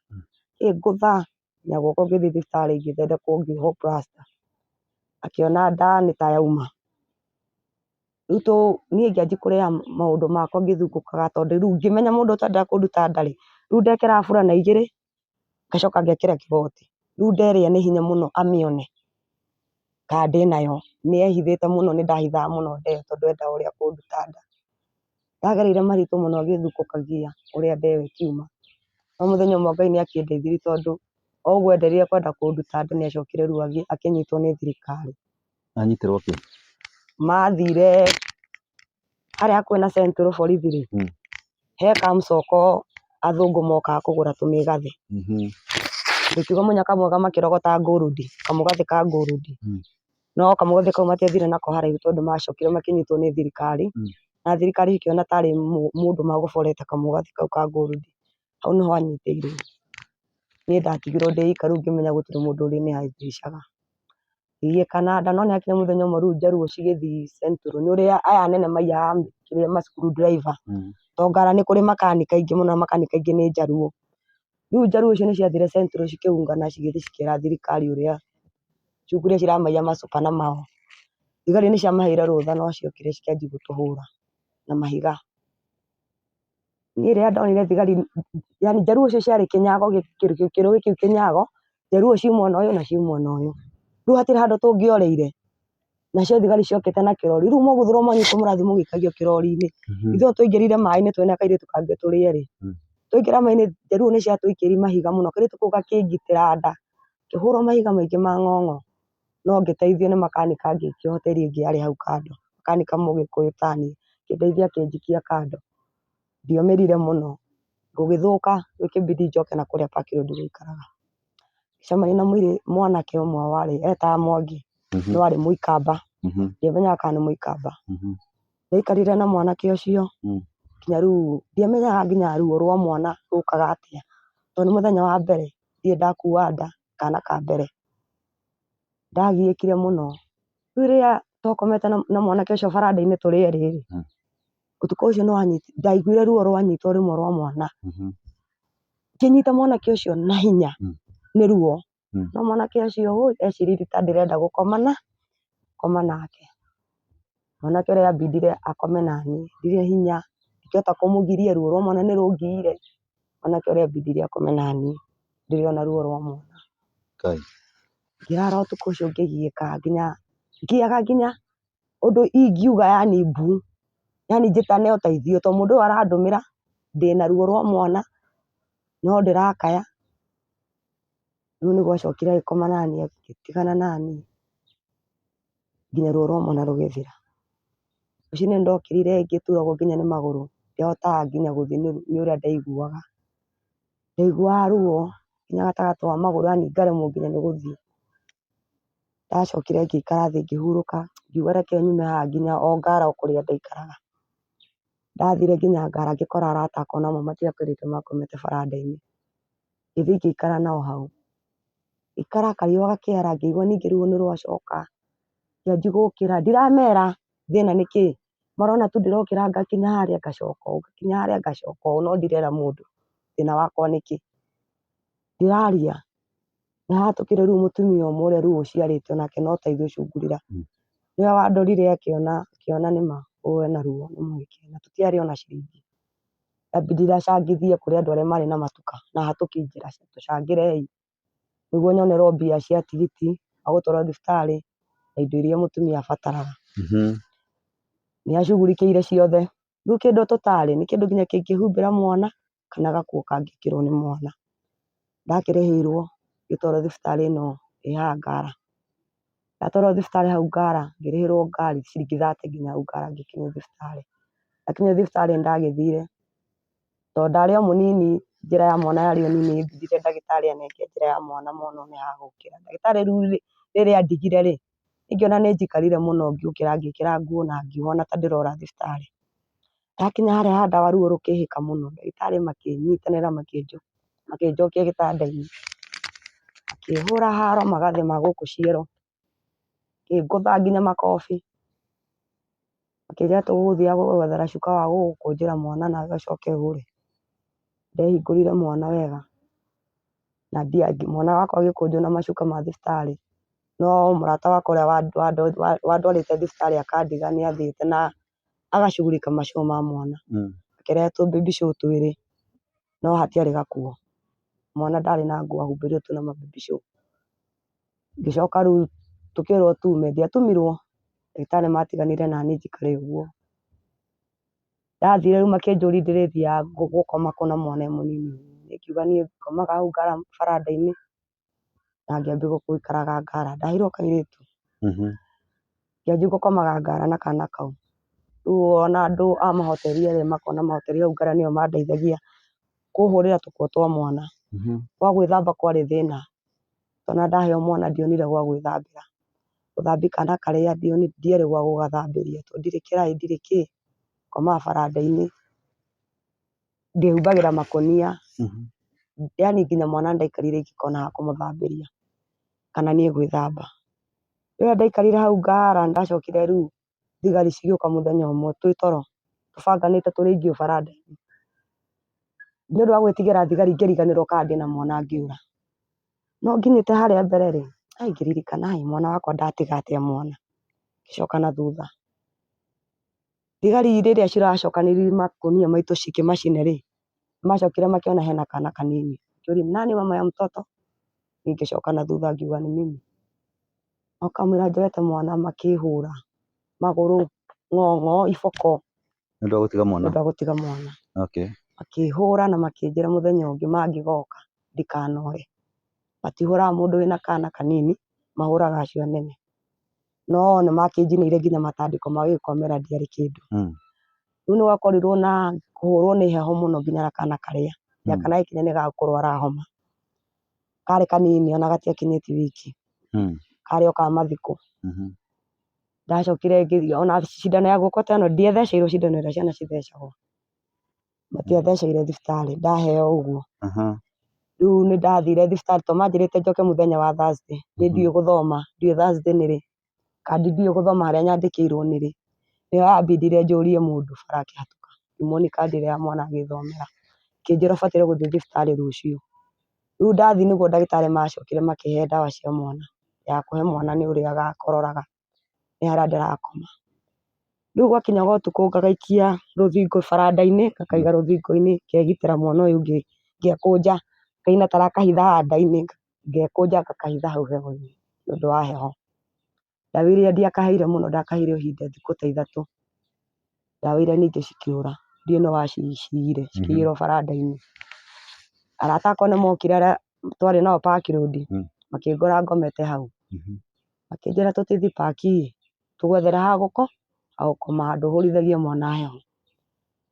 Ngĩngũtha nginya guoko ngĩthiĩ thibitarĩ ngĩthondekwo ngĩohwo plaster. Akĩona nda nĩ ta yauma. Rĩu niĩ ngĩanjia kũrĩa maũndũ makwa ngĩthungũkaga tondũ rĩu ngĩmenya mũndũ ũtandaga kũnduta nda rĩ rĩu ndekĩraga burana igĩrĩ ngacoka ngekĩra kĩgoti. Rĩu nderĩa nĩ hinya mũno amĩone kana ndĩnayo. Nĩehithĩte mũno nĩndahithaga mũno ndeyo tondũ endaga ũrĩa kũnduta nda. Ndagereire maritũ mũno ngĩthungũkagia ũrĩa ndeyo ĩkiuma. No mũthenya ũmwe Ngai nĩakĩndeithirie tondũ o ũguo endereire kwenda kũnduta nda nĩacokire rĩu akĩnyitwo nĩ thirikari. Anyitĩrwo kĩ? Mathire harĩa hakuhĩ na Central borithi rĩ he kamũcoko athũngũ mokaga kũgũra tũmĩgathĩ. Gũkiuga mũnyaka mwega makĩrogota ngũrũndi kamũgathĩ ka ngũrũndi. No kamũgathĩ kau matiathire nako haraihu tondũ macokire makĩnyitwo nĩ thirikari na thirikari ĩkĩona tarĩ mũndũ magũborete kamũgathĩ kau ka ngũrũndi. Hau nĩho anyitĩirwo. Niĩ ndatigirwo ndĩ ika rĩu ngĩmenya gũtirĩ mũndũ ũrĩ nĩathaicaga. Ngĩgiĩka na nda no nĩhakinya mũthenya ũmwe rĩu njaruo cigĩthiĩ Central nĩ ũrĩa aya anene maiyaga ma screwdriver. Tondũ Ngara nĩ kũrĩ makanika aingĩ mũno na makanika aingĩ nĩ njaruo. Rĩu njaruo icio nĩciathire Central cikĩungana cigĩthiĩ cikĩra thirikari ũrĩa cungurĩa ciramaiya macupana mao. Thigari nĩciamaheire rũtha no ciokire cikĩanjia gũtũhũra na mahiga. Niĩ rĩrĩa ndonire thigari yani njaruo icio ciarĩ kĩnyago kĩrũĩ kĩu kĩnyago njaruo ci mwena ũyũ na ci mwena ũyũ. Rĩu hatirĩ handũ tũngĩoreire nacio thigari ciokĩte na kĩrori rĩu mũgũthũrwo mwanyitwo mũrathiĩ mũgĩikagio kĩrori-inĩ. Ithuĩ twaingĩrire maĩ-inĩ twĩna kairĩtu kangĩ tũrĩ erĩ. Twaingĩra maĩ-inĩ njaruo nĩciatũikĩirie mahiga mũno kairĩtu kau gakĩngitĩra nda ngĩhũrwo mahiga maingĩ ma ng'ong'o no ngĩteithio nĩ makanika ngĩikio hoteri ĩngĩ yarĩ hau kando. Makanika mũgĩkũyũ ta niĩ akĩndeithia akĩnjikia kando. Ndiomĩrire mũno gũgĩthũka gũkĩbidi njoke na kũrĩa Park Road gũikaraga. ngĩcemania na mwanake ũmwe warĩ etaga Mwangi, no arĩ Mũikamba, ndiamenyaga kana nĩ Mũikamba. Ndaikarire na mwanake ũcio nginya rĩu ndiamenyaga nginya ruo rwa mwana rũkaga atĩa, tondũ nĩ mũthenya wa mbere ndirĩ ndakua nda kana ka mbere. Ndagiĩkire mũno. Rĩu rĩrĩa twakomete na mwanake ũcio baranda-inĩ tũrĩ erĩ, ũtukũ ũcio ndaiguire ruo rwanyita rũmwe rwa mwana. Ngĩnyita mwanake ũcio na hinya nĩ ruo, no mwanake ũcio eciririe ta ndĩrenda gũkoma nake. Mwanake ũrĩa yambindire akome naniĩ, ndirĩ hinya, ndingĩhota kũmũgiria, ruo rwa mwana nĩ rũngiire. Mwanake ũrĩa yambindire akome naniĩ, ndirĩ ona ruo rwa mwana. Ngĩrara ũtukũ ũcio ngĩgiĩka ngĩaga nginya ũndũ ingiuga yani mbu, yani njĩtane ũteithio, tondũ mũndũ ũyũ arandũmĩra ndĩna ruo rwa mwana no ndĩrakaya. Rĩu nĩ gwacokire agĩkoma naniĩ agĩtigana naniĩ nginya ruo rwa mwana rũgĩthira. Rũciinĩ nĩndokĩrire ngĩturagwo nginya nĩ magũrũ, ndiahotaga nginya gũthiĩ nĩ ũrĩa ndaiguaga. Ndaiguaga ruo nginya gatagatĩ wa magũrũ yani ngaremwo nginya nĩ gũthiĩ. Ndacokire ngĩikara thĩ ngĩhurũka, ngiuga reke nyume haha nginya o Ngara o kũrĩa ndaikaraga. Ndathire nginya Ngara ngĩkora arata akwa onamo matiakorĩte makomete baranda-inĩ. Ngĩthiĩ ngĩikara nao hau, ngĩikara kariũa gakĩara ngĩigua ningĩ ruo nĩ rwacoka, ngĩanjia gũkĩra, ndiramera thĩna nĩ kĩĩ, marona tu ndĩrokĩra ngakinya harĩa ngacoka ũũ, ngakinya harĩa ngacoka ũũ, no ndirera mũndũ thĩna wakwa nĩ kĩ. Ndiraria, nĩ hahatũkire rĩu mũtumia ũmwe ũrĩa rĩu ũciarĩte onake no ta ithuĩ cungurira. Nĩwe wandorire akĩona nĩma ũyũ ena ruo nĩ mũhĩke na tũtiarĩ ona ciringi. Yambindire acangithie kũrĩ andũ arĩa marĩ na matuka na hatũkĩinjĩra tũcangĩrei nĩguo nyonerwo mbia cia tigiti wa gũtwarwo thibitarĩ na indo iria mũtumia abataraga. Nĩacugurikĩire ciothe. Rĩu kĩndũ tũtarĩ nĩ kĩndũ nginya kĩngĩhumbĩra mwana kana gakuo kangĩkĩrwo nĩ mwana. Ndakĩrĩhĩirwo ngĩtwarwo thibitarĩ ĩno ĩ haha Ngara. Ndatwarwo thibitarĩ hau Ngara ngĩrĩhĩrwo ngari ciringi 30 nginya hau Ngara ngĩkinyio thibitarĩ. Ndakinyio thibitarĩ nĩndagĩthire tondũ ndarĩ o mũnini, njĩra ya mwana yarĩ o nini, thire ndagĩtarĩ anenge njĩra ya mwana mona ũrĩa hagũkĩra. Ndagĩtarĩ rĩu rĩrĩa andigire rĩ, ingĩona nĩnjikarire mũno ngĩũkĩra ngĩkĩra nguo na ngiuga ta ndĩrora thibitarĩ. Ndakinya harĩa ha ndawa ruo rũkĩhĩka mũno, ndagĩtarĩ makĩnyitanĩra makĩnjokia gĩtanda-inĩ, makĩhũra haro magathima gũkũ ciero, makĩngũtha nginya makobi, makĩnjĩra tũgũgũthiaga gwethera cuka wa gũgũkũnjĩra mwana nawe ũcoke ũrĩe. Ndehingũrire mwana wega na mwana wakwa agĩkũnjwo na macuka ma thibitarĩ, no mũrata wakwa ũrĩa wandwarĩte thibitarĩ akandiga nĩathiĩte na agacugurika macuka ma mwana. Akĩrehe tũ baby show 2 no hatiarĩ gakuo, mwana ndarĩ na nguo ahumbĩirwo tu na ma baby show. Ngĩcoka rĩu tũkĩrwo tume, ndiatumirwo, ndagĩtarĩ matiganire naniĩ njikare ũguo. Ndathire rĩu makĩnjũria ndĩrĩthiaga gũkoma kũ na mwana e mũnini ũguo, niĩ ngiuga niĩ ngomaga hau Ngara baranda-inĩ na ngĩambia gũikaraga Ngara, ndaheirwo kairĩtu. Ngĩanjia gũkomaga Ngara na kana kau. Rĩu ona andũ a mahoteri arĩa makona mahoteri hau Ngara nĩo mandeithagia kũhũrĩra tũkuo twa mwana. Gwa gwĩthamba kwarĩ thĩna, tondũ ndaheo mwana ndionire gwa gwĩthambĩra. Gũthambia kana karĩa ndierĩ gwa gũgathambĩria tondũ ndirĩ kĩraĩ ndirĩ kĩ, ngomaga baranda-inĩ ndĩhumbagĩra makũnia, yani nginya mwana ndaikarire ingĩkona ha kũmũthambĩria kana niĩ gwĩthamba. Rĩrĩa ndaikarire hau Ngara nĩndacokire rĩu thigari cigĩũka mũthenya ũmwe twĩ toro tũbanganĩte tũrĩ aingĩ baranda-inĩ. Nĩũndũ wa gwĩtigĩra thigari ngĩriganĩrwo kana ndĩna mwana ngĩũra. No nginyĩte harĩa mbere rĩ, ngĩririkana mwana wakwa ndatiga atĩa mwana, ngĩcoka na thutha. Thigari rĩrĩa ciracokanĩrĩria makũnia maitũ cikĩmacine rĩ, macokire makĩona hena kana kanini, ngĩũria nani mama ya mtoto, niĩ ngĩcoka na thutha ngiuga nĩ mimi. Makamwĩra njoete mwana makĩhũra magũrũ, ng'ong'o, iboko nĩũndũ wa gũtiga mwana. Makĩhũra na makĩnjĩra mũthenya ũngĩ mangĩgoka ndikanore. Matihũraga mũndũ wĩna kana kanini, mahũraga acio anene. No nĩmakĩnjinĩire nginya matandĩko magĩgĩkomera ndiarĩ kĩndũ. Rĩu nĩgwakorirwo na kũhũrwo nĩ heho mũno nginya na kana karĩa, nginya kana gĩkinya nĩ gakũrwara homa. karĩ kanini ona gatiakinyĩtie wiki, karĩ o ka mathiko. Ndacokire ngĩthiĩ ona cindano ya guoko ta ĩno ndiatheceirwo cindano ĩrĩa ciana cithecagwo, matiatheceire thibitarĩ, ndaheo ũguo. Rĩu nĩ ndathire thibitarĩ to manjĩrĩte njoke mũthenya wa Thursday, niĩ ndiũĩ gũthoma, ndiũĩ Thursday nĩ rĩ, kandi ndiũĩ gũthoma harĩa nyandĩkĩirwo nĩ rĩ, nĩyo yambindire njũrie mũndũ bara akĩhatũka, ngĩmuonia kandi ĩrĩa ya mwana agĩthomera, akĩnjĩra bataire gũthiĩ thibitarĩ rũciũ. Rĩu ndathiĩ nĩguo ndagĩtarĩ macokire makĩhe ndawa cia mwana, ya kũhe mwana nĩ ũrĩa agakororaga nĩ harĩa ndĩrakoma. Rĩu gwakinya gwa ũtukũ ngagaikia rũthingo baranda-inĩ, ngakaiga rũthingo-inĩ ngegitĩra mwana ũyũ ũngĩ, ngekũnja ngaina ta arakahitha haha nda-inĩ, ngekũnja ngakahitha hau heho-inĩ nĩ ũndũ wa heho. Ndawa iria ndiakaheire mũno ndakaheire o ihinda thikũ ta ithatũ, ndawa iria ningĩ cikĩũra, ndiũĩ no waciciire cikĩigĩrwo baranda-inĩ. Arata akwa nĩ mokire arĩa twarĩ nao Park Road, makĩngora ngomete hau, makĩnjĩra tũthiĩ Park tũgwethere ha gũkoma handũ ũhũrithagie mwana heho.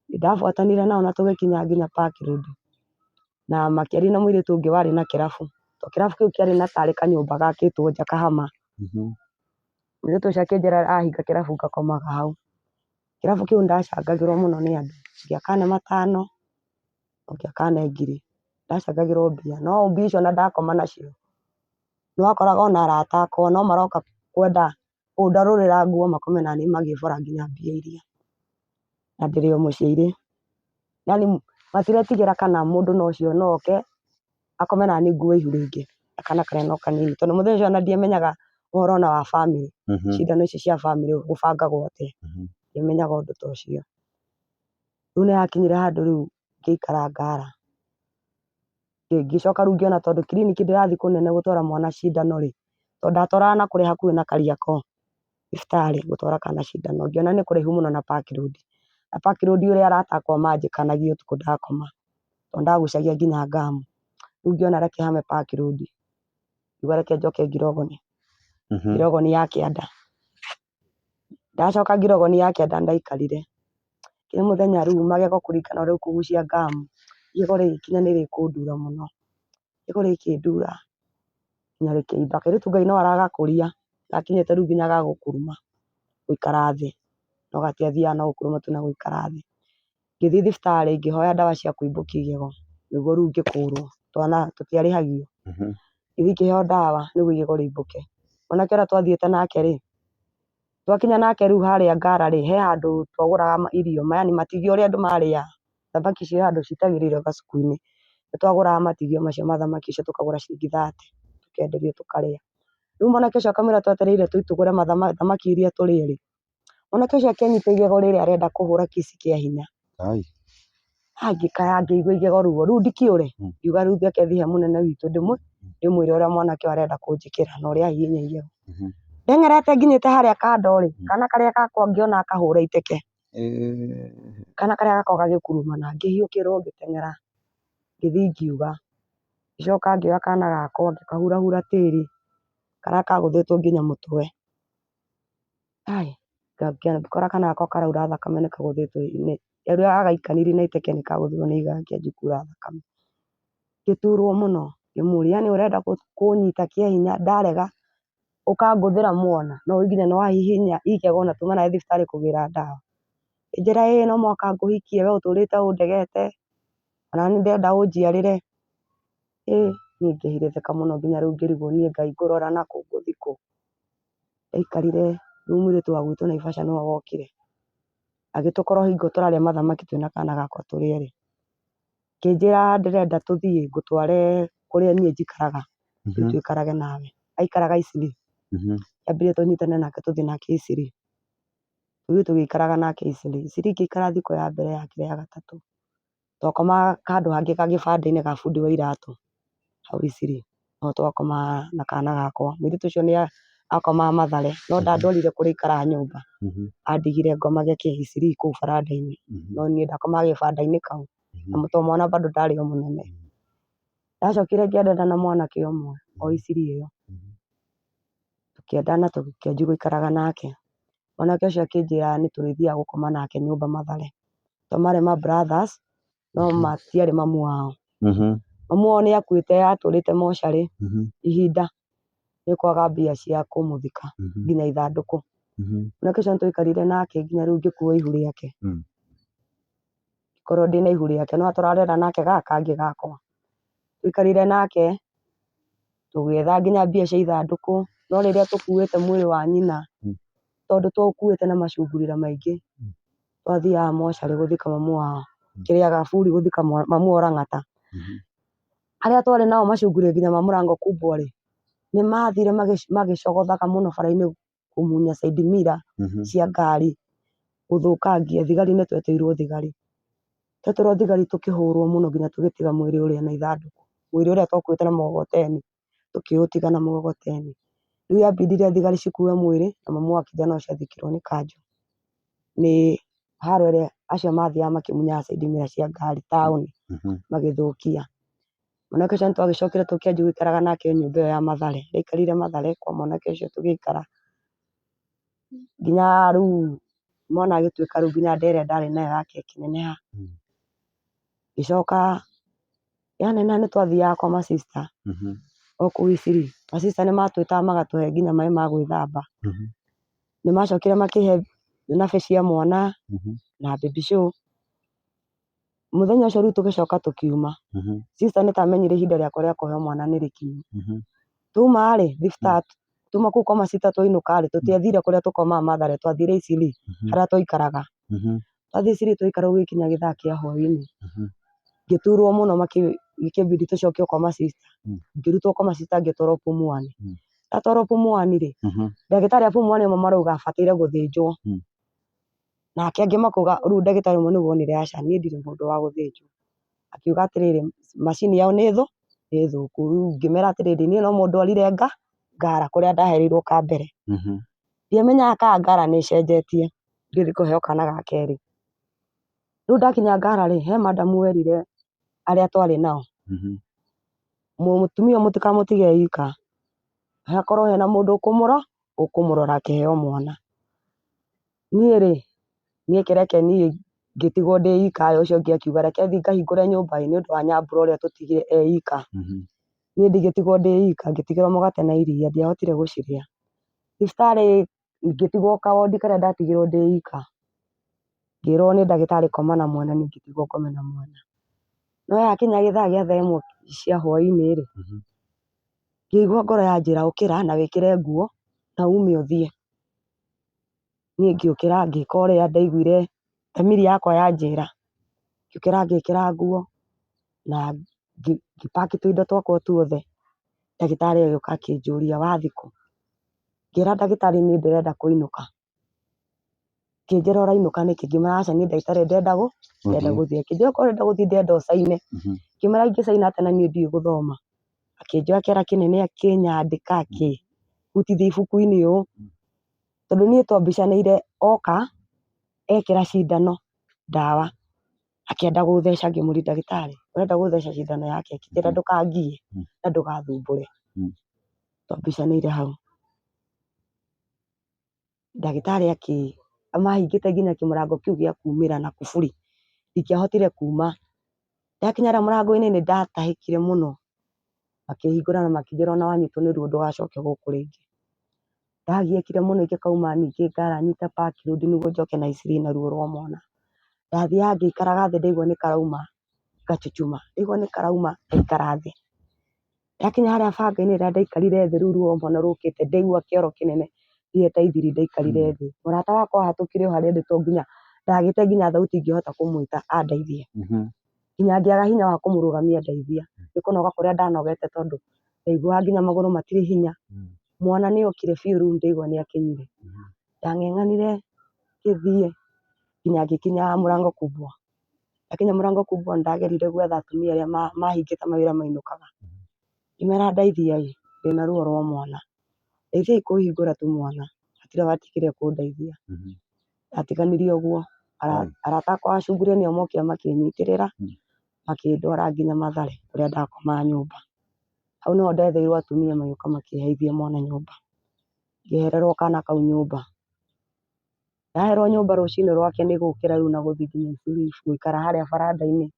Nĩndabuatanire nao na tũgĩkinya nginya Park Road, na makĩaria na mũirĩtu ũngĩ warĩ na kĩrabu, to kĩrabu kĩu kĩarĩ na tarĩ kanyũmba gakĩtwo nja kahama. Mũirĩtu ũcio akĩnjĩra ahinga kĩrabu ngakomaga hau. Kĩrabu kĩu ndacangagĩrwo mũno nĩ andũ, ngĩakane 500, ngĩakane 1000, ndacangagĩrwo mbia, no mbia icio ona ndakoma nacio nĩwakoraga ona arata akwa no maroka kwenda kũndarũrĩra nguo makome naniĩ magĩbora nginya mbia iria, na ndĩrĩ o mũciari. Yani matiretigĩra kana mũndũ no ũcio no oke akome naniĩ nguo ihu rĩngĩ, na kana karĩa no kanini, tondũ mũthenya ũcio ona ndiamenyaga ũhoro ona wa bamĩrĩ, cindano ici cia bamĩrĩ gũbangagwo atĩa, ndiamenyaga ũndũ ta ũcio. Rĩu nĩ hakinyire handũ rĩu ngĩikara ngara, ngĩcoka rĩu ngĩona tondũ kiriniki ndĩrathiĩ kũnene gũtwara mwana cindano rĩ, tondũ ndatwaraga na kũrĩa hakuhĩ na Kariakoo thibitarĩ gũtwara kana cindano, ngĩona nĩ kũraihu mũno na Park Road, na Park Road ũrĩa arata akwa manjĩkanagia ũtukũ ndakoma, tondũ ndagucagia nginya ngamu. Rĩu ngĩona reke hame Park Road, ngiuga reke njoke Ngirogoni, Ngirogoni ya kĩanda. Ndacoka Ngirogoni ya kĩanda ndaikarire, kĩ mũthenya rĩu magego kũringana rĩu kũgucia ngamu, igego rĩgĩkinya nĩ rĩkũndura mũno, igego rĩkĩndura nginya rĩkĩimba, kairĩtu Ngai no aragakũria, gakinyĩte rĩu nginya ga gũkuruma gũikara thĩ, no gatiathiaga na gũkuruma tu na gũikara thĩ. Ngĩthiĩ thibitarĩ ngĩhoya ndawa cia kũimbũkia igego nĩguo rĩu ngĩkũrwo, twana tũtiarĩhagio, ngĩthiĩ ngĩheo ndawa nĩguo igego rĩimbũke. Mwanake ũrĩa twathiĩte nake rĩ, twakinya nake rĩu harĩa ngara rĩ, he handũ twagũraga irio, yani matigio ũrĩa andũ marĩaga, thamaki ciĩ handũ citagĩrĩirwo gacuku-inĩ, nĩ twagũraga matigio macio ma thamaki icio tũkagũra ciringi 30 tũkenderio tũkarĩa. Rĩu mwanake ũcio akamwĩra twetereire tũgũre thamaki iria tũrĩe rĩ, mwanake ũcio akĩnyita igego rĩrĩ arenda kũhũra kiss kĩa hinya, ngĩkaya ngĩigua igego ruo, rĩu ndikĩũre, ngiuga rĩu reke thiĩ he mũnene witũ ndĩmwĩre ũrĩa mwanake ũyũ arenda kũnjĩkĩra na ũrĩa ahihinya igego. Ndengerete nginyĩte harĩa kando rĩ, kana karĩa gakwa ngĩona kahũra iteke, kana karĩa gakoragwo gagĩkurumana, ngĩhiũkĩrwo ngĩteng'era, ngĩthiĩ ngiuga, ngĩcoka ngĩoya kana gakwa ngĩkahurahura tĩri, karĩa kagũthĩtwo nginya mũtwe, ngĩkora kana gakwa karaura thakame nĩ kagũthĩtwo ũrĩa agaikanirie na iteke nĩ kagũthirwo nĩ iga gakĩanjia kuura thakame. Ngĩturwo mũno ngĩmũria yani ũrenda kũnyita kĩa hinya, ndarega ũkangũthĩra mwana no nginya nĩ wahihinya igego na tuma nawe thibitarĩ kũgĩra ndawa. Akĩnjĩra ĩĩ no mũhaka ngũhikie, we ũtũrĩte ũndegete, ona niĩ ndĩrenda ũnjiarĩre. Niĩ ngĩhithĩka mũno nginya rĩu ngĩrigwo niĩ Ngai ngũrora nakũ ngũthiĩ kũ. Ndaikarire rĩu mũirĩtu wa gwitũ Naivasha nĩwe wokire, agĩtũkorohia tũrarĩa mathamaki twĩna kana gakwa tũrĩ erĩ, akĩnjĩra ndĩrenda tũthiĩ ngũtware kũrĩa niĩ njikaraga, tũikarage nawe, aikaraga Eastleigh, ambire tũnyitane nake tũthiĩ nake Eastleigh, tũthiĩ tũgĩikaraga nake Eastleigh, ngĩikara thikũ ya mbere ya kerĩ ya gatatũ, twakomaga handũ hangĩ ga gĩbanda-inĩ ga bundi wa iratũ hau Eastleigh, no twakoma na kana gakwa, mũirĩtu ũcio nĩ akomaga Mathare no ndandwarire kũrĩa aikaraga nyũmba, andigire ngomage Eastleigh kũu baranda-inĩ, no niĩ ndakomaga gĩbanda-inĩ kau, na mwana bado ndarĩ o mũnene. Ndacokire ngĩendana na mwanake ũmwe o Eastleigh ĩyo, tũkĩendana tũkĩanjia gũikaraga nake, mwanake ũcio akĩnjĩra nĩ tũrĩthiaga gũkoma nake nyũmba Mathare, to marĩ ma brothers no matiarĩ mamu wao. Mamu wao nĩakuĩte atũrĩte mocarĩ ihinda nĩ kwaga mbia cia kũmũthika nginya ithandũkũ. Mwanake ũcio nĩtwaikarire nake nginya rĩu ngĩkua ihu rĩake, ngĩkorwo ndĩna ihu rĩake no tũrarera nake gaka kangĩ gakwa. Twaikarire nake tũgĩetha nginya mbia cia ithandũkũ, no rĩrĩa tũkuĩte mwĩrĩ wa nyina tondũ twaũkuĩte na macungurĩra maingĩ, twathiaga mocarĩ gũthika mamu wao, kĩrĩa Gaburi gũthika mamu wao Lang'ata. Arĩa twarĩ nao macungurĩra nginya ma Mũrango Kubwa-rĩ, nĩmathire magĩcogothaga mũno bara-inĩ kũmunya side mirror cia ngari, gũthũkangia. Thigari nĩtweteirwo thigari, tweterwo thigari tũkĩhũrwo mũno nginya tũgĩtiga mwĩrĩ ũrĩa na ithandũkũ, mwĩrĩ ũrĩa twakuĩte na mũgogoteni tũkĩũtiga na mũgogoteni. Rĩu yambindire thigari cikue mwĩrĩ na mamu wa kijana ũcio athikirwo nĩ kanjũ, nĩ haro ĩrĩa acio mathiaga makĩmunyaga side mirror cia ngari taũni magĩthũkia. Mwanake ũcio nĩtwagĩcokire tũkĩanjia gũikaraga nake nyũmba ĩyo ya Mathare, ndaikarire Mathare kwa mwanake ũcio tũgĩikara nginya rĩu mwana agĩtuĩka rĩu nginya nda ĩrĩa ndarĩ nayo yake ĩkĩneneha. Ngĩcoka yaneneha nĩtwathiaga kwa ma sister o kũu Isiri. Ma sister nĩmatwĩtaga magatũhe nginya maĩ ma gwĩthamba. Nĩmacokire makĩhe nabe cia mwana na baby show. Mũthenya ũcio rĩu tũgĩcoka tũkiuma, sister nĩtamenyire ihinda rĩakwa rĩa kũheo mwana nĩrĩkinyu. Tuma-rĩ tuma kũu kwa ma sister twainũka-rĩ, tũtiathire kũrĩa tũkomaga Mathare, twathire Isiri harĩa twaikaraga. Twathiĩ Isiri twaikara gũgĩkinya gĩthaa kĩa hwainĩ, ngĩturwo mũno gĩkĩbidi tũcoke kwa ma sister. Ngĩrutwo kwa ma sister ngĩtwarwo Pumwani. Ndatwarwo Pumwani-rĩ, ndagĩtarĩ a Pumwani amwe marauga bataire gũthĩnjwo, nake angĩ makauga rĩu ndagĩtarĩ ũmwe nĩwe onire aca niĩ ndirĩ mũndũ wa gũthĩnjwo. Akiuga atĩrĩrĩ macini yao nĩ thũku. Rĩu ngĩmera atĩrĩrĩ niĩ no mũndwarire Ngara kũrĩa ndahereirwo ka mbere. Ndiamenyaga kana Ngara nĩĩcenjetie ngĩthiĩ kũheo kana ga kerĩ. Rĩu ndakinya Ngara-rĩ, he madam werire arĩa twarĩ nao, mũtumia ũyũ mũtikamũtige e ika, hakorwo hena mũndũ ũkũmũrora akĩheo mwana. Niĩ-rĩ kĩreke niĩ ngĩtigwo ndĩ ika, ũcio ũngĩ akiuga reke thiĩ ngahingũre nyũmba nĩũndũ wa Nyambura ũrĩa tũtigire e ika. Niĩ ngĩtigwo ndĩ ika, ngĩtigĩrwo mũgate na iria, ndiahotire gũcirĩa. Thibitarĩ ngĩtigwo kawondi karĩa ndatigirwo ndĩ ika, ngĩrwo nĩ ndagĩtarĩ koma na mwana, niĩ ngĩtigwo ngome na mwana. No yakinya gĩthaa gĩa thaa ĩmwe cia hwainĩ-rĩ, ngĩigua ngoro yanjĩra ũkĩra na wĩkĩre nguo na ume ũthiĩ. Niĩ ngĩũkĩra ngĩka ũrĩa ndaiguire thimiri yakwa yanjĩra, ngĩũkĩra ngĩkĩra nguo na ngĩpaki tũindo twakwa tuothe. Ndagĩtarĩ agĩũka akĩnjũria wathiĩ kũ? Ngĩra ndagĩtarĩ niĩ ndĩrenda kũinũka. Akĩnjĩra ũrainũka nĩkĩ? Ngĩmwĩra aca niĩ ndagĩtarĩ ndĩrenda gũthiĩ. Akĩnjĩra okorwo ũrenda gũthiĩ ndĩrenda ũcaine. Ngĩmwĩra ingĩcaina atĩa na niĩ ndiũĩ gũthoma? Akĩnjoya kĩara kĩnene akĩnyandĩka akĩbutithia ibuku-inĩ ũũ, tondũ niĩ twambicanĩire oka ekĩra cindano ndawa akĩenda gũtheca. Ngĩmũria ndagĩtarĩ ũrenda gũtheca cindano yake, akĩnjĩra ndũkangie na ndũgathumbũre. Twambicanĩire hau, ndagĩtarĩ amahingĩte nginya kĩmũrango kĩu gĩa kumĩra na kuburi, ndingĩahotire kuma. Ndakinya harĩa mũrango-inĩ nĩndatahĩkire mũno, makĩhingũra na makĩnjĩra ona wanyitwo nĩ ruo ndũgacoke gũkũ rĩngĩ. Ndagiĩkire mũno ingĩkauma ningĩ Ngara nyite Park Road nĩguo njoke na Isiri na ruo rwa mwana. Ndathiaga ngĩikaraga thĩ ndaigua nĩ karauma ngachuchuma, ndaigua nĩ karauma ngaikara thĩ. Ndakinya harĩa banga-inĩ ĩrĩa ndaikarire thĩ, rĩu ruo rwa mwana rũkĩte, ndaigua kĩoro kĩnene ndihete ithiri ndaikarire thĩ. Mũrata wakwa ahatũkire o harĩa ndĩ tondũ nginya ndagĩte nginya thauti ingĩhota kũmwĩta andeithie. Nginya ngĩaga hinya wa kũmũrũgamia andeithia, nĩ kũnoga kũrĩa ndanogete tondũ ndaiguaga nginya magũrũ matirĩ hinya. Mwana nĩokire biũ rĩu ndaigua nĩakinyire. Ndang'eng'anire ngĩthiĩ nginya ngĩkinya Mũrango Kubwa. Ndakinya Mũrango Kubwa nĩndagerire gwetha atumia arĩa mahingĩte mawĩra mainũkaga, ngĩmera ndeithiai ndĩna ruo rwa mwana, ndeithiai kũhingũra tu mwana, hatirĩ watigire kũndeithia. Ndatiganirio ũguo, arata akwa acungurĩre nĩo mokire makĩnyitĩrĩra makĩndwara nginya Mathare kũrĩa ndakomaga nyũmba. Hau nĩho ndetheirwo atumia magĩũka makĩheithia mwana nyũmba, ngĩhererwo kana kau nyũmba. Ndaherwo nyũmba rũcinĩ rwake nĩ gũkĩra rĩu na gũthiĩ nginya Isiri gũikara harĩa baranda-inĩ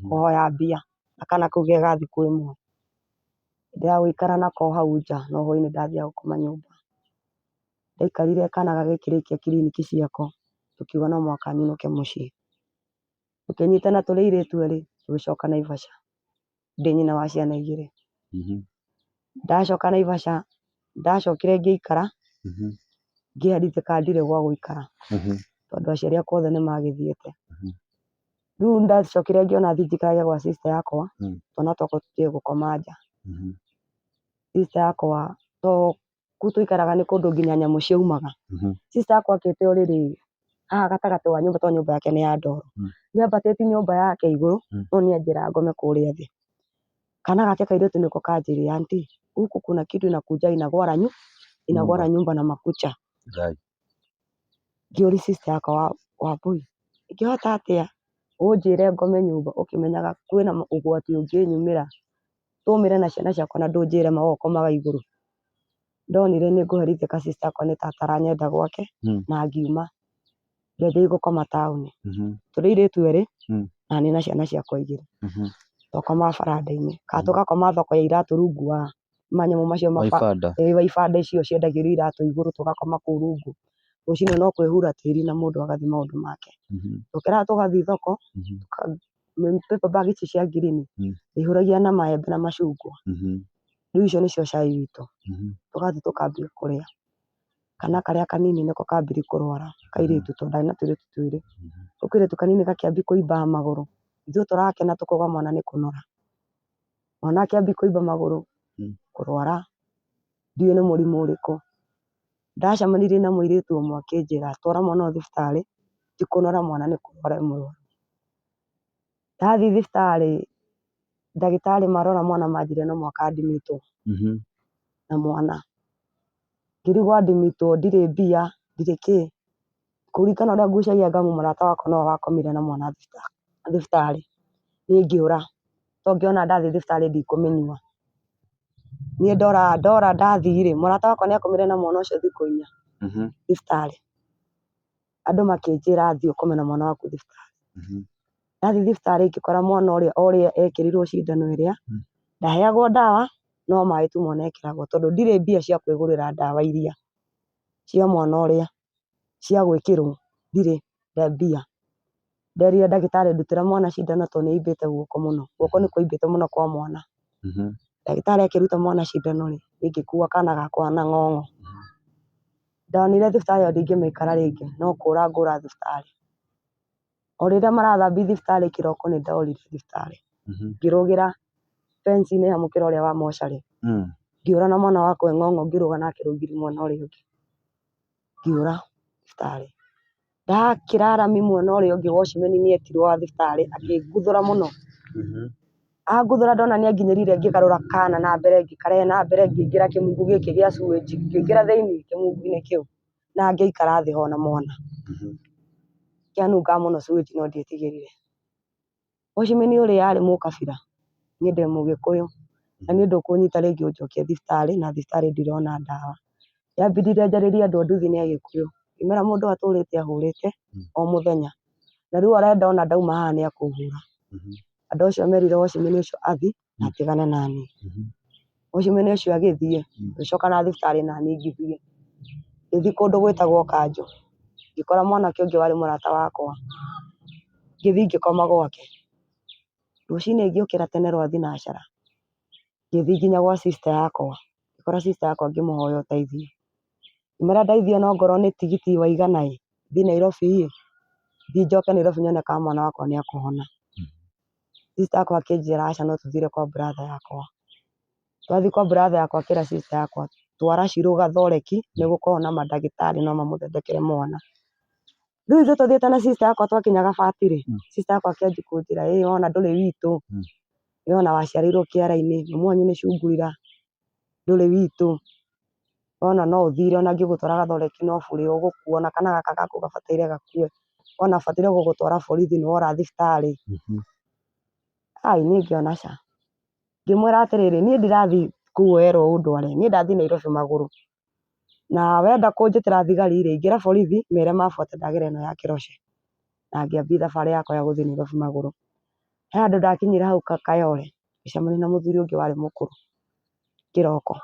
kũhoya mbia akana kau gega thikũ ĩmwe ya gũikara nako hau nja no hwainĩ ndathiaga gũkoma nyũmba. Ndaikarire kana gagĩkĩrĩkia kiriniki ciako tũkiuga no mũhaka nyinũke mũciĩ. Tũkĩnyitana tũrĩ airĩtu erĩ tũgĩcoka Naivasha ndĩ nyina wa ciana 2. Ndacoka Naivasha ndacokire ngĩikara ngĩandithĩka ndirĩ gwa gũikara tondũ aciari akwa othe nĩmagĩthiĩte. Rĩu ndacokire ngĩona thiĩ njikarage gwa sister yakwa twana twakwa tũtige gũkoma nja. Sister yakwa kũu tũikaraga nĩ kũndũ nginya nyamũ ciaumaga. Sister yakwa akĩte ũrĩrĩ haha gatagatĩ wa nyũmba tondũ nyũmba yake nĩ ya ndoro. Nĩambatĩtie nyũmba yake igũrũ no nĩanjĩra ngome kũrĩa thĩ. Kana gake kairĩtu nĩko kanjĩrire aunty huku kuna kitu inakuja inagwara nyumba na makucha. Ngĩũria sister yakwa Wambui ingĩhota atĩa ũnjĩre ngome nyũmba ũkĩmenyaga kwĩna ũgwati ũngĩnyumĩra tũmĩre na ciana ciakwa na ndũnjĩre ma ũkomaga igũrũ. Ndonire nĩngũherithĩka sister yakwa nĩ ta ataranyenda gwake na ngiuma ngĩanjia gũkoma taũni. Tũrĩ airĩtu erĩ na niĩ na ciana ciakwa 2. Twakomaga baranda-inĩ kana tũgakoma thoko ya iratũ rungu wa manyamũ macio wa ibanda icio ciendagĩrio iratũ igũrũ tũgakoma kũu rungu. Rũcinĩ no kwĩhura tĩri na mũndũ agathiĩ maũndũ make. Tũkĩraga tũgathiĩ thoko paper bag ici cia ngirini tũihũragia na maembe na macungwa. Rĩu icio nĩcio cai witũ. Tũgathiĩ tũkambia kũrĩa. Kana karĩa kanini nĩko kambirie kũrwara kairĩtu tondũ ndarĩ na tũirĩtu 2. Kau kairĩtu kanini gakĩambia kũimba magũrũ. Ithuĩ tũrakena tũkauga mwana nĩ kũnora. Mwana akĩambia kũimba magũrũ kũrwara ndiũĩ nĩ mũrimũ ũrĩkũ. Ndacemanirie na mũirĩtu ũmwe akĩnjĩra twara mwana ũyũ thibitarĩ ti kũnora mwana nĩ kũrwara e mũrwaru. Ndathiĩ thibitarĩ ndagĩtarĩ marora mwana manjĩrire no mũhaka admit na mwana. Ngĩrigwo admit ndirĩ mbia ndirĩ kĩ. Kũringana ũrĩa ngucagia ngamu mũrata wakwa no wakomire na mwana thibitarĩ. Niĩ ngĩũra tondũ ngĩona ndathiĩ thibitarĩ ndikũmĩnyua. Niĩ ndora ndathiĩ mũrata wakwa nĩakomire na mwana ũcio thikũ 4 thibitarĩ. Andũ makĩnjĩra thiĩ ũkome na mwana waku thibitarĩ. Ndathiĩ thibitarĩ ngĩkora mwana ũrĩa ekĩrirwo cindano ĩrĩa ndaheagwo ndawa no maĩ tu mwana ekĩragwo tondũ ndirĩ mbia cia kwĩgũrĩra ndawa iria cia mwana ũrĩa cia gwĩkĩrwo ndirĩ mbia. Nderire ndagĩtarĩ ndutĩra mwana cindano tondũ nĩaimbĩte guoko mũno. Guoko nĩ kwaimbĩte mũno kwa mwana. Ndagĩtarĩ akĩruta mwana cindano niĩ ngĩkua kana gakwa na ng'ong'o. Ndonire thibitarĩ ĩyo ndingĩmĩikara rĩngĩ no kũra ngũra thibitarĩ. O rĩrĩa marathambia thibitarĩ kĩroko nĩndorire thibitarĩ. Ngĩrũgĩra fence-inĩ ya mũkĩra ũrĩa wa mocarĩ. Ngĩũra na mwana wakwa e ng'ong'o ngĩrũga nake rũgiri mwena ũrĩa ũngĩ. Ngĩũra thibitarĩ. Ndakĩra rami mwena ũrĩa ũngĩ watchman nĩetirwo wa thibitarĩ akĩnguthũra mũno. Anguthũra ndona nĩanginyĩrire ngĩgarũra kana na mbere ngĩkarehe na mbere ngĩingĩra kĩmungu gĩkĩ gĩa sewage ngĩingĩra thĩinĩ kĩmungu-inĩ kĩu na ngĩikara thĩ ho na mwana. Kĩanungaga mũno sewage no ndietigĩrire. Watchman ũrĩa arĩ mũkabira niĩ ndĩ mũgĩkũyũ na niĩ ndũkũnyita rĩngĩ ũnjokie thibitarĩ na thibitarĩ ndirona ndawa. Yambindire njarĩrie andũ a nduthi nĩ agĩkũyũ. Ngĩmera mũndũ atũrĩte ahũrĩte o mũthenya na rĩu arenda ona ndauma haha nĩakũhũra. Andũ acio merire watchman ũcio athiĩ na atigane na niĩ. Watchman ũcio agĩthiĩ ngĩcoka na thibitarĩ na niĩ ngĩthiĩ. Ngĩthiĩ kũndũ gwĩtagwo Kanjũ ngĩkora mwanake ũngĩ warĩ mũrata wakwa. Ngĩthiĩ ngĩkoma gwake. Rũcinĩ ngĩũkĩra tene rwa thinacara ngĩthiĩ nginya gwa sister yakwa. Ngĩkora sister yakwa ngĩmũhoya ũteithio. Ngĩmwĩra ndeithia no ngorwo nĩ tigiti wa igana thiĩ Nairobi thiĩ njoke Nairobi nyone kana mwana wakwa nĩekũhona. Sister yakwa akĩnjĩra aca no tũthiĩre kwa brother yakwa. Twathiĩ kwa brother yakwa akĩra sister yakwa twara Shirũ Gathoreki nĩgũkoragwo na mandagĩtarĩ no mamũthondekere mwana. Rĩu ithuĩ tũthiĩte na sister yakwa twakinya Gabati sister yakwa akĩanjia kũnjĩra wona ndũrĩ witũ wona waciarĩirwo kĩara-inĩ mami wanyu nĩ cungurira ndũrĩ witũ wona no ũthire ona ngĩgũtwara Gathoreki no bũrĩ ũgũkuo ona kana gaka gaku gabataire gakue ona bataire gũgũtwara borithi nĩwora thibitarĩ. Niĩ ngĩona ca ngĩmwĩra atĩrĩrĩ niĩ ndirathiĩ kũu werwo ũndware niĩ ndathiĩ Nairobi magũrũ na wenda kũnjĩtĩra thigari ingĩra borithi mere mabuate ndagera ĩno ya Kĩroche na ngĩambia thabarĩ yakwa ya gũthiĩ Nairobi magũrũ. he handũ ndakinyire hau Kayole ngĩcemania na mũthuri ũngĩ warĩ mũkũrũ kĩroko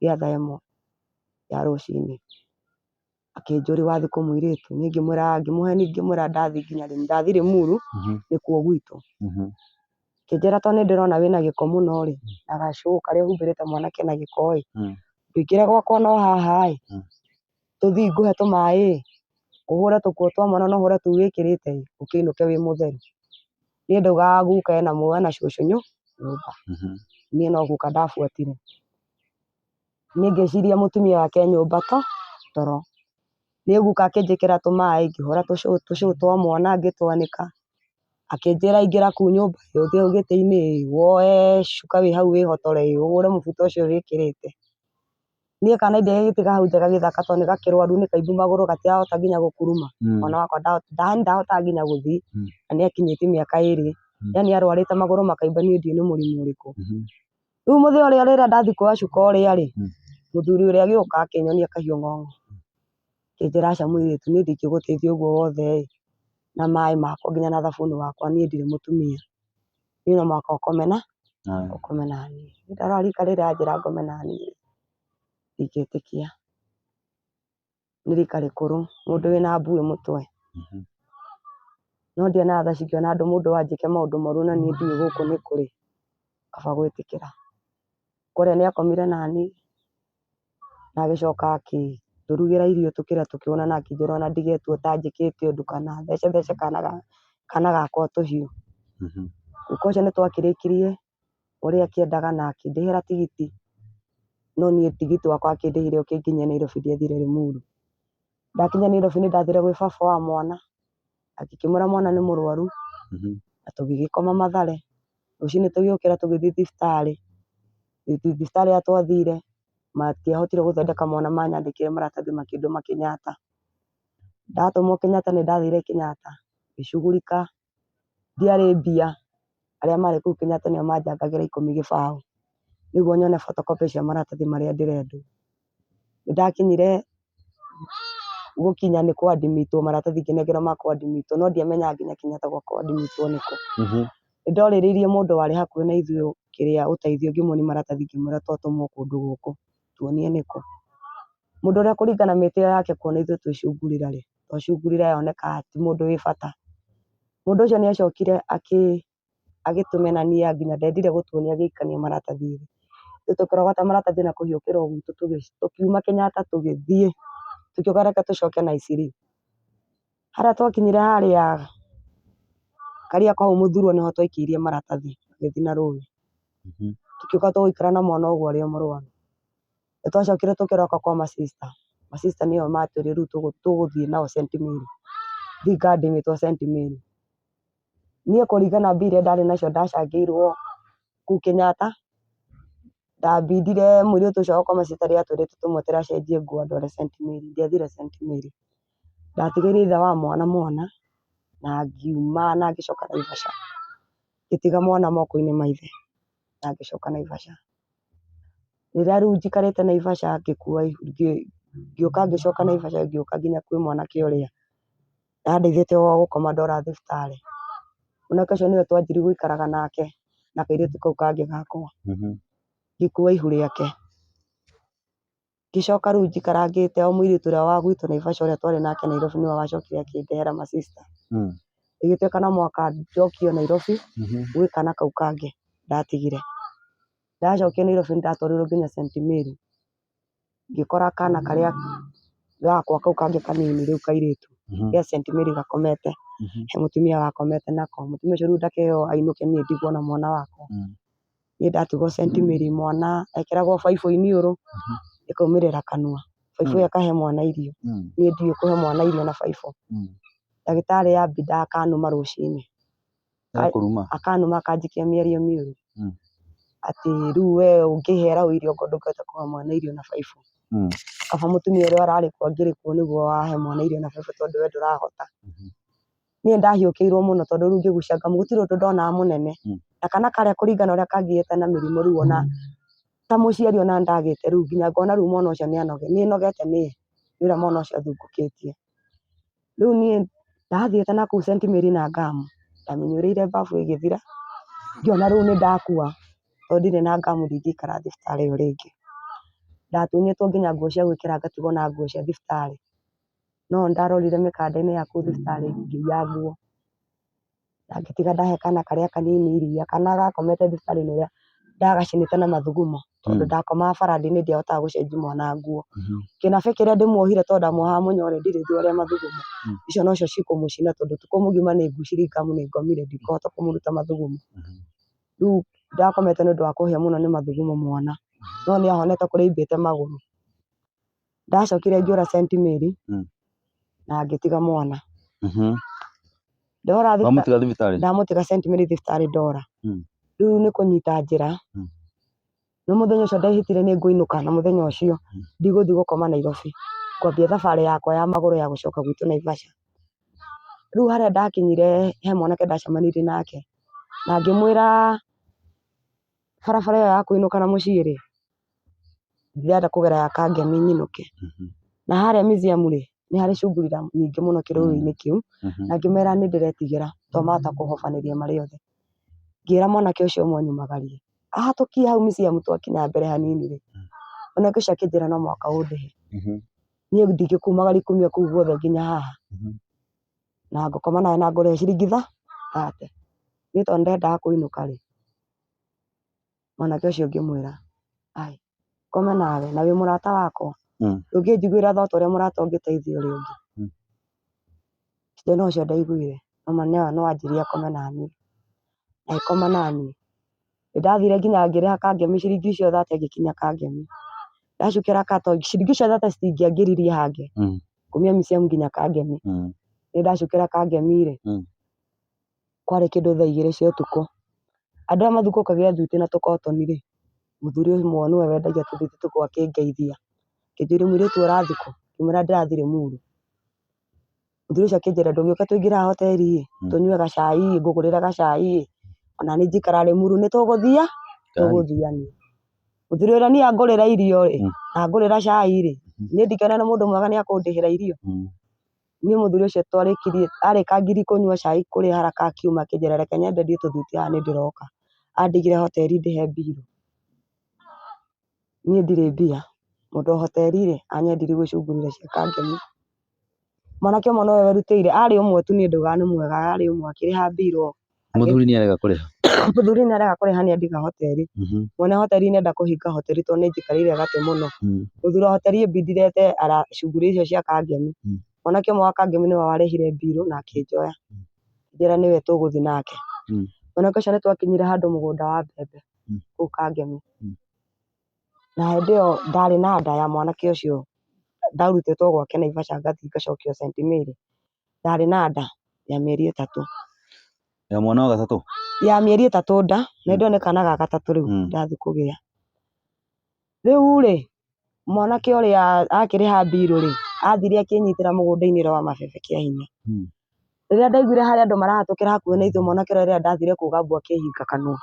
gĩa thaa 1 ya rũcinĩ, akĩnjũria wathiĩ kũ mũirĩtu, niĩ ngĩmũhe ndathiĩ nginya rĩ, ndathiĩ Limuru nĩkuo gwitũ, akĩnjĩra tondũ nĩndĩrona wĩna gĩko mũno rĩ, na gacũgũ karĩa ũhumbĩrĩte mwanake na gĩko ĩ, ndũingĩre gwakwa no haha ĩ, tũthiĩ ngũhe tũmaĩ ĩ, ũhũre tũkuo twa mwana na ũhũre tũu wĩkĩrĩte ĩ, ũkĩinũke wĩ mũtheru. Niĩ ndaugaga guka ena cũcũ nyũmba, niĩ no guka ndabuatire. Niĩ ngĩciria mũtumia wake nyũmba toro, niĩ guka akĩnjĩkĩra tũmaĩ ngĩhũra tũcũrũ twa mwana ngĩtwanĩka, akĩnjĩra ingĩra kũu nyũmba ĩ, ũthiĩ hau gĩtĩ-inĩ ĩ, woe cuka wĩ hau wĩhotore ĩ, ũhũre mũbuto ũcio wĩkĩrĩte. Niĩ kana ingĩgĩtiga hau nja gagĩthaka tondũ nĩ gakĩrwaru nĩ kaimbu magũrũ gatirahota nginya gũkuruma, mwana wakwa ndahotaga nginya gũthiĩ na nĩ akinyĩtie mĩaka 2, yani arwarĩte magũrũ makaimba, niĩ ndiũĩ nĩ mũrimũ ũrĩkũ. Rĩu mũthenya ũrĩa rĩrĩa ndathiĩ kuoya cuka ũrĩa rĩ, mũthuri ũrĩa agĩũka akĩnyonia kahiũ ng'ong'o, akĩnjĩra aca mũirĩtu niĩ ndingĩgũteithia ũguo wothe ĩ, na maĩ makwa nginya na thabuni wakwa, niĩ ndirĩ mũtumia, niĩ no mũhaka ũkome na niĩ. Ndarora rika rĩrĩa anjĩra ngome na niĩ ndingĩtĩkia, nĩ rika rĩkũrũ, mũndũ wĩna mbuĩ mũtwe, no ndionaga tha cingĩona mũndũ anjĩke maũndũ moru na niĩ ndiũĩ gũkũ nĩ kũrĩ, kaba gwĩtĩkĩra. Kũrĩa nĩ akomire naniĩ na agĩcoka akĩndũrugĩra irio tũkĩrĩa tũkĩhũna na akĩnjĩra ona ndigetue ũtanjĩkĩte ũndũ kana thece kana gakwa tũhiũ. Guka ũcio nĩ twakĩrĩkirie ũrĩa akĩendaga na akĩndĩhĩra tigiti, no niĩ tigiti wakwa akĩndĩhire ũkĩnginyia Nairobi ndiathire Limuru. Ndakinya Nairobi nĩ ndathire gwĩ baba wa mwana, akĩmwĩra mwana nĩ mũrwaru na tũgĩgĩkoma Mathare, rũcinĩ tũgĩũkĩra tũgĩthiĩ thibitarĩ, thibitarĩ ĩrĩa twathire matiahotire gũthondeka mwana, manyandĩkĩire maratathi makĩndũma Kenyatta. Ndatũmwo Kenyatta nĩ ndathire Kenyatta ngĩcugurika, ndiarĩ mbia, arĩa marĩ kũu Kenyatta nĩo manjangagĩra 10 gĩbaũ nĩguo nyone photocopy cia maratathi marĩa ndĩrendwo. Nĩ ndakinyire gũkinya nĩ kũadimitwo, maratathi ngĩnengerwo ma kũadimitwo, no ndiamenyaga nginya Kenyatta gwa kũadimitwo nĩkũ. Nĩ ndorĩrĩirie mũndũ warĩ hakuhĩ na ithuĩ kĩrĩa ũteithio ngĩmuonia maratathi ngĩmwĩra twatũmwo kũndũ gũkũ tuonie nĩkũ. Mũndũ ũrĩa kũringana mĩtĩo yake kuona ithuĩ twĩcungurĩra rĩ, twacungurĩra yonekaga ti mũndũ wĩ bata. Mũndũ ũcio nĩ acokire agĩtũmenania nginya ndendire gũtuonia agĩikania maratathi. Ithuĩ tũkĩrogota maratathi na kũhiũkĩra o gwitũ tũkiuma Kenyatta tũgĩthiĩ tukiuga reke tũcoke Naikuru. Harĩa twakinyire harĩa Kariakoo Mũthurwa nĩho twaikĩirie maratathi tũgĩthiĩ na rũĩ. Tukiuga tũgũikara na mwana ũguo arĩ o mũrwaru. Nĩ twacokire tũkĩroka kwa ma sister. Ma sister nĩo matwĩrire rĩu tũgũthiĩ nao St. Mary. Thiĩ ngathimĩtwo St. Mary. Niĩ kũringana mbia iria ndarĩ nacio ndacangĩirwo kũu Kenyatta, ndabindire mũirĩtu ũcio kwa ma sister rĩrĩa atwĩrĩte tũmwetere acenjie nguo ndware St. Mary, ndiathire St. Mary. Ndatigĩire ithe wa mwana na ngiuma na ngĩcoka Naivasha. Ngĩtiga mwana moko-inĩ ma ithe na ngĩcoka Naivasha. Rĩrĩa rĩu njikarĩte Naivasha ngĩũka ngĩcoka Naivasha ngĩũka nginya kwĩ mwanake ũrĩa ndandeithĩtie gũkoma ndora thibitarĩ. Mwanake ũcio nĩwe twanjirie gũikaraga nake na kairĩtu kau kangĩ gakwa. Ngĩkua ihu rĩake. Ngĩcoka rĩu njikarangĩte o mũirĩtu ũrĩa wa gwitũ Naivasha ũrĩa twarĩ nake Nairobi nĩwe wacokire akĩndehera ma sister. Ĩgĩtuĩka no mũhaka njokio Nairobi gwĩ kana kau kangĩ ndatigire. Ndacokio Nairobi ndatwarirwo nginya St. Mary. Ngĩkora kana karĩa gakwa kau kangĩ kanini rĩu kairĩtu gĩa St. Mary gakomete, he mũtumia gakomete nako. Mũtumia ũcio rĩu ndakĩheo ainũke niĩ ndigwo na mwana wakwa. Niĩ ndatigwo St. Mary, mwana ekĩragwo baibũ iniũrũ ĩkaumĩrĩra kanua. Baibũ ĩyo ĩkahe mwana irio. Niĩ ndiũĩ kũhe mwana irio na baibũ. Ndagĩtarĩ ambinda akanuma rũcinĩ. Akanuma akanjikia mĩario mĩũru. Atĩ rĩu we ũngĩhera irio ndũngĩhota kũhe mwana irio na baibũ. Kaba mũtumia ũrĩa ũrarĩ kuo angĩrĩ kuo nĩguo wahe mwana irio na baibũ tondũ we ndũrahota. Niĩ ndahiũkĩirwo mũno tondũ rĩu ngĩgucia ngamu gũtirĩ ũndũ ndonaga mũnene. Na kana karĩa kũringana ũrĩa kangĩhĩte na mĩrimũ rĩu ona ta mũciari ona ndagĩte rĩu nginya ngona rĩu mwana ũcio nĩ nogete nĩ ũrĩa mwana ũcio athungũkĩtie. Rĩu niĩ ndathiĩte na kũu St. Mary na ngamu ndamĩnyuĩrĩire babu ĩgĩthira ngĩona rĩu nĩ ndakua tondũ ndirĩ na ngamu ndingĩikara thibitarĩ ĩyo rĩngĩ. Ndatunyĩtwo nginya nguo cia gwĩkĩra ngatigwo na nguo cia thibitarĩ. No ndarorire mĩkanda-inĩ ya kũu thibitarĩ ngĩiya nguo. Na ngĩtiga ndahe kana karĩa kanini iria. Kana gakomete thibitarĩ-inĩ ũrĩa ndagacinĩte na mathugumo. Tondũ ndakomaga barandi-inĩ ndiahotaga gũcenjia mwana nguo. Kĩnabe kĩrĩa ndĩmuohire tondũ ndamuohaga mũnyore ndirĩ njũĩ ũrĩa mathugumo. Icio nocio cikũmũcina tondũ ũtukũ mũgima nĩ ngucirie ngamu nĩ ngomire ndikũhota kũmũruta mathugumo. Rĩu ndakomete nĩ ũndũ wa kũhĩa mũno nĩ mathugumo mwana. No nĩ ahonete kũrĩa aimbĩte magũrũ. Ndacokire ngĩũra St. Mary na ngĩtiga mwana. Wamũtiga thibitarĩ? Ndamũtiga St. Mary thibitarĩ ndora. Rĩu nĩ kũnyita njĩra. No mũthenya ũcio ndehĩtire nĩ ngũinũka na mũthenya ũcio ndigũthiĩ gũkoma Nairobi. Ngwambia thabarĩ yakwa ya magũrũ ya gũcoka gwitũ Naivasha. Rĩu harĩa ndakinyire he mwanake ndacemanirie nake. Na ngĩmwĩra barabara ĩyo ya kũinũka na mũciĩ rĩ, ndĩrenda kũgera ya Kangemi nyinũke. Na harĩa museum rĩ, nĩ harĩ cungurira nyingĩ mũno kĩrũĩ-inĩ kĩu. Na ngĩmera nĩ ndĩretigĩra to mahota kũhobanĩria marĩ othe. Ngĩra mwanake ũcio ũmwe nyumagarie. Ahatũkie hau museum twakinya mbere hanini rĩ. Mwanake ũcio akĩnjĩra no mũhaka ũndĩhe. Niĩ ndingĩkumagaria kumia kũu guothe nginya haha. Na ngũkoma nawe na ngũrĩhe ciringi 30. Niĩ tondũ ndendaga kũinũka rĩ. Mwanake ũcio ngĩmwĩra ai ngome nawe na wĩ mũrata wakwa. Ndũngĩnjiguĩra tha ũrĩa mũrata ũngĩteithia ũrĩa ũngĩ. Cindano ũcio ndaiguire no anjĩrie akome naniĩ. Agĩkoma naniĩ. Nĩndathire nginya ngĩrĩha Kangemi ciringi icio 30 ngĩkinya Kangemi. Ndacukĩra tondũ ciringi icio 30 citingĩangĩririe hange. Kumia museum nginya Kangemi. Nĩndacukĩra Kangemi rĩ. Kwarĩ kĩndũ thaa 2 cia ũtukũ. Andũ arĩa mathukũkagia thuiti na tũkotoni rĩ. Mũthuri ũmwe nĩwe wendagia tũthuti tũu akĩngeithia. Akĩnjũria mũirĩtu ũrathikũ. Ngĩmwĩra ndĩrathiĩ Limuru. Mũthuri ũcio akĩnjĩra ndũngĩũka tũingĩre haha hoteri tũnyue gacai ngũgũrĩre gacai. Ona niĩ njikara Limuru nĩ tũgũthia. Tũgũthiania. Mũthuri ũrĩa niĩ angũrĩra irio rĩ. Na ngũrĩra cai rĩ. Niĩ ndikĩona nĩ mũndũ mwega nĩ akũndĩhĩra irio. Niĩ mũthuri ũcio arĩka ngiri kũnyua cai kũrĩa haraka akiuma akĩnjĩra reke nyenderie tũthuti haha nĩ ndĩroka. Andigire hoteri ndĩhe mbirũ. Niĩ ndirĩ mbia. Mũndũ wa hoteri rĩ anyendirie gwĩcungurĩra cia Kangemi. Mwanake ũmwe nowe werutĩire arĩ ũmwe tu niĩ ndaugaga nĩ mwega arĩ ũmwe akĩrĩha mbirũ. Mũthuri nĩ arega kũrĩha? Mũthuri nĩ arega kũrĩha nĩ andiga hoteri. Mwene hoteri nĩ enda kũhinga hoteri tondũ nĩ njikarĩire gatĩ mũno. Mũthuri wa hoteri ĩmbindire ete aracungurĩra icio cia Kangemi. Mwanake ũmwe wa Kangemi nĩwe warĩhire mbirũ na akĩnjoya. Njĩra nĩwe tũgũthiĩ nake. Mwanake ũcio nĩ twakinyire handũ mũgũnda wa mbembe kũu Kangemi. Na hĩndĩ ĩyo ndarĩ na nda ya mwanake ũcio ndarutĩtwo gwake Naivasha ngathiĩ ngacokio St. Mary. Ndarĩ na nda ya mĩeri 3. Ya mwana wa gatatũ? Ya mĩeri 3 nda na ndio nĩ kana ga gatatũ rĩu ndathiĩ kũgĩa. Rĩu rĩ mwanake ũrĩa akĩrĩha mbirũ rĩ athire akĩnyitĩra mũgũnda-inĩ wa mabebe kĩa hinya. Rĩrĩa ndaiguire harĩ andũ marahatũkĩra hakuhĩ na ithuĩ mwanake ũrĩa ndathire kuuga mbu akĩhinga kanua.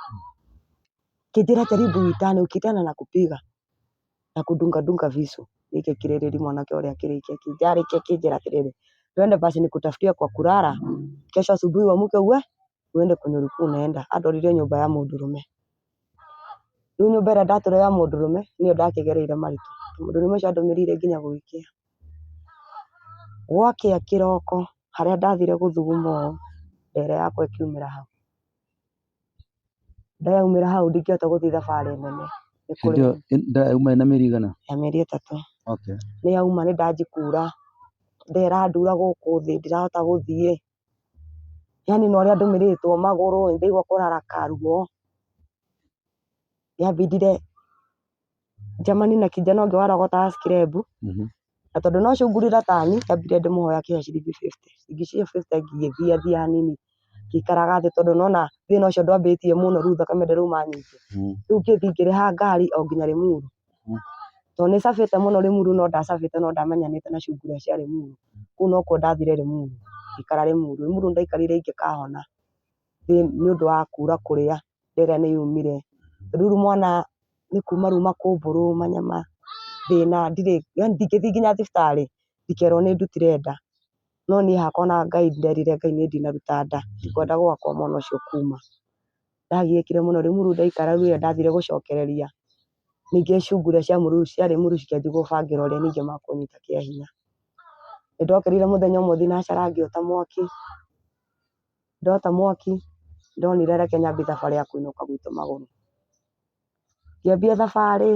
Akĩnjĩra jaribu uitane ukitana na kupiga na kudunga visu. Nikikirĩrĩria mwanake ũrĩa akĩrĩkia akĩnjĩra atĩrĩrĩ twende basi nikutafutie kwa kulala kesho asubuhi uamke uende kwenye ulikuwa unaenda. Andorire nyũmba ya mũndũrũme. Rĩu nyũmba ĩrĩa ndatũire ya mũndũrũme nĩyo ndakĩgereire maritũ. Mũndũrũme ũcio andũmĩrĩire nginya gwĩkĩa. Gwakĩa kĩroko harĩa ndathire gũthuguma ndere yakwa ĩkiumĩra hau. Ndayaumĩra hau ndingĩhota gũthiĩ thabarĩ nene. Nda yauma ĩna mĩeri ĩigana? Ya mĩeri 3. Okay. Nĩ yauma nĩ ndanjikura. Ndera ndura gũkũ thĩ ndirahota gũthiĩ. Yani no ũrĩa ndũmĩrĩtwo magũrũ ndaigua kũraraka ruo. Yambindire njamani na kijana ũngĩ warogota skirebu. Na tondũ no cungurira tani yambire ndĩmũhoya akĩhe ciringi 50. Ciringi cia 50 ngĩthia hanini. Ngĩikaraga thĩ tondũ nona thĩna ũcio ndwambĩtie mũno rĩu thakame ndĩrauma nyingĩ. Rĩu ngĩthiĩ ngĩrĩha ngari o nginya Limuru. Tondũ nĩ cabĩte mũno Limuru no ndacabĩte no ndamenyanĩte na cungurĩra cia Limuru. Kũu no kuo ndathire Limuru. Ngĩikara Limuru. Limuru ndaikarire ingĩkahona. Nĩ ũndũ wa kura kũrĩa ndĩrĩa nĩ yumire. Rĩu mwana nĩ kuma ruma kũmbũrũ manyama thĩna ndirĩ yani ndingĩthiĩ nginya thibitarĩ ndikerwo nĩ ndutire nda. No niĩ hakwa na Ngai nderire Ngai nĩ ndinaruta nda. Ndikwenda gwakwa mwana ũcio kuma. ndagiĩkire mũno rĩu mũruru ndaikara rĩu ndathire gũcokereria ningĩ cungura cia mũruru ciarĩ mũruru cikĩanjia gũbangĩra ũrĩa ningĩ makũnyita kĩa hinya. Nĩndokerire mũthenya ũmwe thinacara ngĩota mwaki ndonire reke nyambie thabarĩ ya kũinũka gwitũ magũrũ. Ngĩambia thabarĩ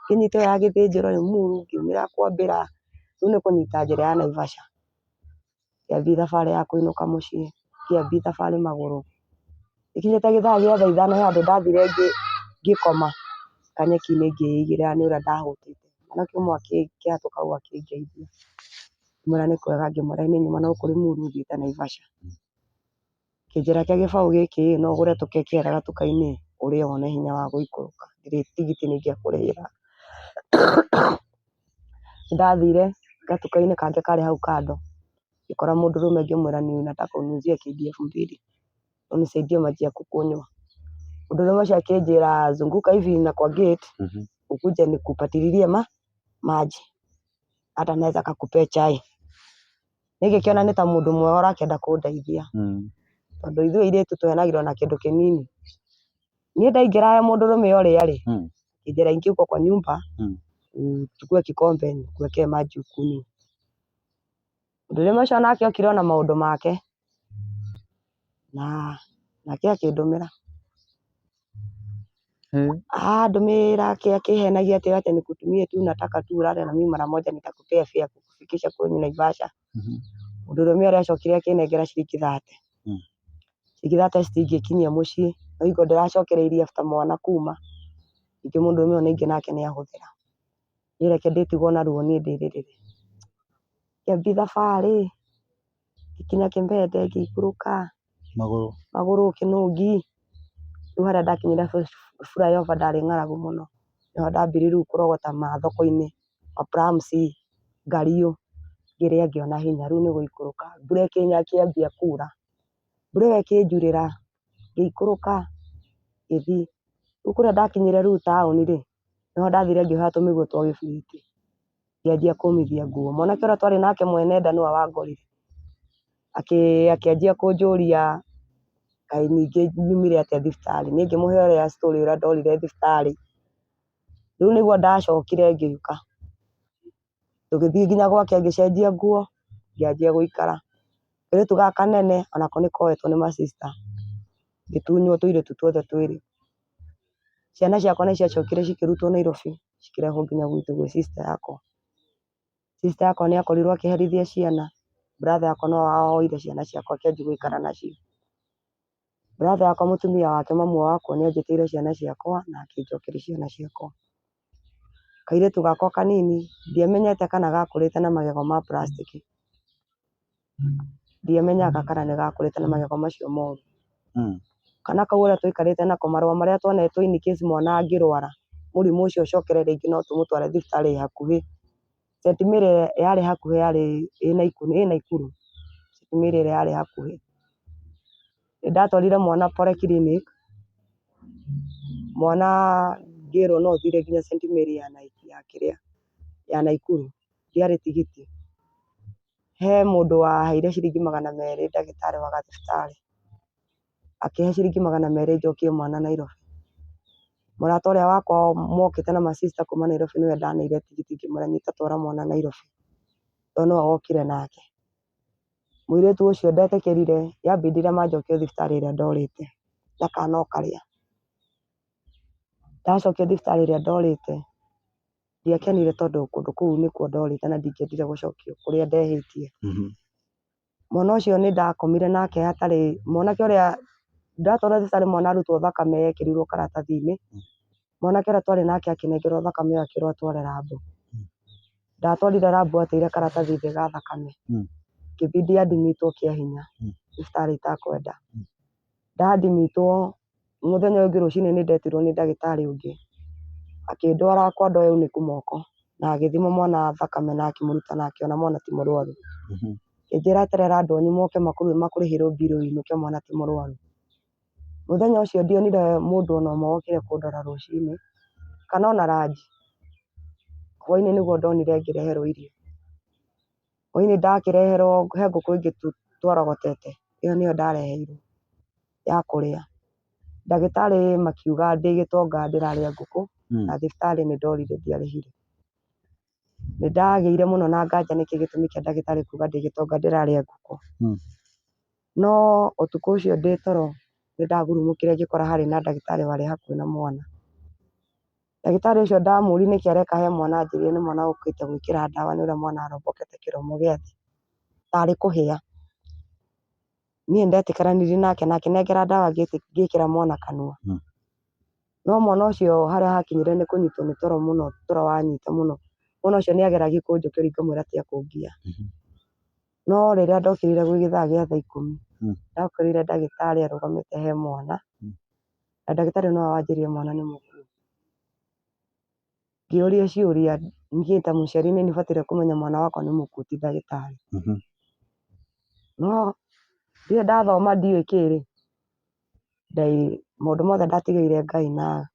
ngĩnyita ĩyo ya gĩthĩnjĩro mũruru ngiumĩra kwambĩra rĩu nĩ kũnyita njĩra ya Naivasha. Ngĩambia thabarĩ ya kũinũka mũciĩ ngĩambia thabarĩ magũrũ. Ikinyĩte gĩthaa gĩa thaa ithano he handũ ndathire ngĩkoma kanyeki-inĩ ngĩigĩrĩra nĩ ũrĩa ndahũtĩte. Mwanake ũmwe akĩhatũka hau akĩngeithia ngĩmwĩra nĩ kwega ngĩmwĩra nĩ nyuma no kũrĩ mũruru ũthiĩte Naivasha. Akĩnjĩra reke gĩbaũ gĩkĩ no ũgũre tũkeki harĩa gatuka-inĩ ũrĩe wone hinya wa gũikũrũka tigiti nĩngĩakũrĩhĩra. Nĩndathire gatuka-inĩ kangĩ karĩ hau kando ngĩkora mũndũrũme ngĩmwĩra nataka uniuzie KDF 2 unisaidie maji ya kukunywa. Mũndũrũme ũcio akĩnjĩra zunguka hivi na kwa gate ukuje nikupatililie maji hata naweza kakupea chai. Nĩngĩkĩona nĩ ta mũndũ mwega ũrakĩenda kũndeithia tondũ ithuĩ airĩtu tũhenagĩrwo na kĩndũ kĩnini. Niĩ ndaingĩra mũndũrũme ũrĩa rĩ akĩnjĩra ingia huko kwa nyumba uchukue kikombe nikuwekee maji ukunywe. Mũndũrũme ũcio nake okire na maũndũ make nake akĩndũmĩra ndũmĩra akĩhenagia atĩ nikutumie tu nataka tu ulale na mimi mara moja nitakupea fare kukufikisha kwenye Naivasha. Mũndũrũme ũrĩa acokire akĩnengera ciringi 30. Ciringi 30 citingĩkinyia mũciĩ no hingo ndĩracokereirie after mwana kuma ningĩ mũndũrũme ũyũ ningĩ nake nĩahũthĩra. Niĩ reke ndĩtigwo na ruo niĩ ndĩrĩrĩre. Ngĩambia thabarĩ ngĩkinya Kĩmbende ngĩikũrũka magũrũ kĩnũngi rĩu harĩa ndakinyire flyover ndarĩ ng'aragu mũno nĩho ndambire rĩu kũrogota mathoko-inĩ plums ngariũ ngĩrĩa ngĩona hinya rĩu nĩ gũikũrũka. Mbura ĩkĩambia kura mbura ĩyo ĩkĩnjurĩra ngĩikũrũka ngĩthiĩ rĩu kũrĩa ndakinyire rĩu taũni rĩ nĩho ndathire ngĩoya tũmĩgũe twa gĩbiriti ngĩanjia kũmithia nguo. Mwanake ũrĩa twarĩ nake mwene nda nĩwe wangorire akĩanjia kũnjũria kaĩ ningĩ nyumire atĩa thibitarĩ. Niĩ ngĩmũhe ũrĩa story ũrĩa ndorire thibitarĩ. Rĩu nĩguo ndacokire ngĩũka tũgĩthiĩ nginya gwake ngĩcenjia nguo ngĩanjia gũikara. Kairĩtu gaka kanene onako nĩkoetwo nĩ ma sister ngĩtunywo tũirĩtu tuothe twĩrĩ. Ciana ciakwa nĩciacokire cikĩrutwo Nairobi cikĩrehwo nginya gwitũ gwĩ sister yakwa. Sister yakwa nĩakorirwo akĩherithia ciana brother yakwa no woire ciana ciakwa akĩanjia gũikara nacio. Brother yakwa mũtumia wake mamu wakwa nĩanjĩtĩire ciana ciakwa na akĩnjokeria ciana ciakwa. Kairĩtu gakwa kanini ndiamenyete kana gakũrĩte na magego ma plastic. Ndiamenyaga kana nĩgakũrĩte na magego macio moru. Kana kau ũrĩa tũikarĩte nako marũa marĩa tuonetwo in case mwana angĩrwara mũrimũ ũcio ũcokere rĩngĩ no tũmũtware thibitarĩ ĩ hakuhĩ. St. Mary yarĩ hakuhĩ yarĩ ĩ Naikuru. St. Mary ĩrĩa yarĩ hakuhĩ. Nĩndatwarire mwana polyclinic mwana ngĩrwo no ũthire nginya St. Mary ya Naikuru ndiarĩ tigiti. He mũndũ waheire ciringi 200 ndagĩtarĩ wa gathibitarĩ akĩhe ciringi 200 njokie mwana Nairobi. Mũrata ũrĩa wakwa mokĩte na ma sister kuma Nairobi nĩwe ndaneire tigiti ngĩmwĩra nyita twara mwana Nairobi tondũ nĩwe wokire nake. Mũirĩtu ũcio ndetĩkĩrire yambindire manjokie thibitarĩ ĩrĩa ndorĩte na kana karĩa. Ndacokio thibitarĩ ĩrĩa ndorĩte ndiakenire tondũ kũndũ kũu nĩkuo ndorĩte na ndingĩendire gũcokio kũrĩa ndehĩtie. Mwana ũcio nĩndakomire nake hatarĩ mwanake ũrĩa ndatwarwo thibitarĩ mwana arutwo thakame ekĩrirwo karatathi-inĩ. Mwanake ũrĩa twarĩ nake akĩnengerwo thakame ĩyo akĩrwo atware rabu. Ndatwarire rabu ateire karatathi thĩ ga thakame ngĩbidi admitwo kĩa hinya thibitarĩ itakwenda. Ndadmitwo mũthenya ũngĩ rũcinĩ nĩndetirwo nĩ ndagĩtarĩ ũngĩ akĩndwara kwa ndoo ya unĩku moko na agĩthima mwana thakame na akĩmũruta na akĩona mwana ti mũrwaru. Akĩnjĩra eterera andũ anyu moke makũrĩhĩrwo bill ũinũke mwana ti mũrwaru. Mũthenya ũcio ndionire mũndũ ona ũmwe wokire kũndora rũcinĩ kana ona ranji. Hwainĩ nĩguo ndonire ngĩreherwo irio. Hwainĩ ndakĩreherwo he ngũkũ ĩngĩ twarogotete ĩyo nĩyo ndareheirwo ya kũrĩa. ndagĩtarĩ makiuga ndĩ gĩtonga ndĩrarĩa ngũkũ na thibitarĩ nĩ ndorire ndiarĩhire. Nĩ ndagĩire mũno na nganja nĩkĩ gĩtũmi kĩa ndagĩtarĩ kuuga ndĩ gĩtonga ndĩrarĩa ngũkũ. No ũtukũ ũcio ndĩ toro nĩ ndagurumũkire ngĩkora harĩ na ndagĩtarĩ warĩ hakuhĩ na mwana. Ndagĩtarĩ ũcio ndamũria nĩkĩ areka he mwana, anjĩrire nĩ mwana ũkĩte gwĩkĩra ndawa nĩ ũrĩa mwana arombokete kĩromo gĩa thĩ tarĩ kũhĩa. Niĩ ndetĩkĩranirie nake na akĩnengera ndawa ngĩkĩra mwana kanua. No mwana ũcio harĩa hakinyire nĩ kũnyitwo nĩ toro mũno, toro wanyita mũno. Mwana ũcio nĩ ageragia kũnjũkĩrĩa ngamwĩra tiga kũngia. No rĩrĩa ndokĩrire gwĩ gĩthaa gĩa thaa 10 ndakorire ndagĩtarĩ arũgamĩte he mwana na ndagĩtarĩ no wanjĩrire mwana nĩ mũkuũ. Ngĩũrio ciũria niĩ ta mũciari nĩ bataire kũmenya mwana wakwa nĩ mũkuũ ti ndagĩtarĩ. No rĩrĩa ndathoma ndiũĩ kĩrĩ, maũndũ mothe ndatigĩire Ngai na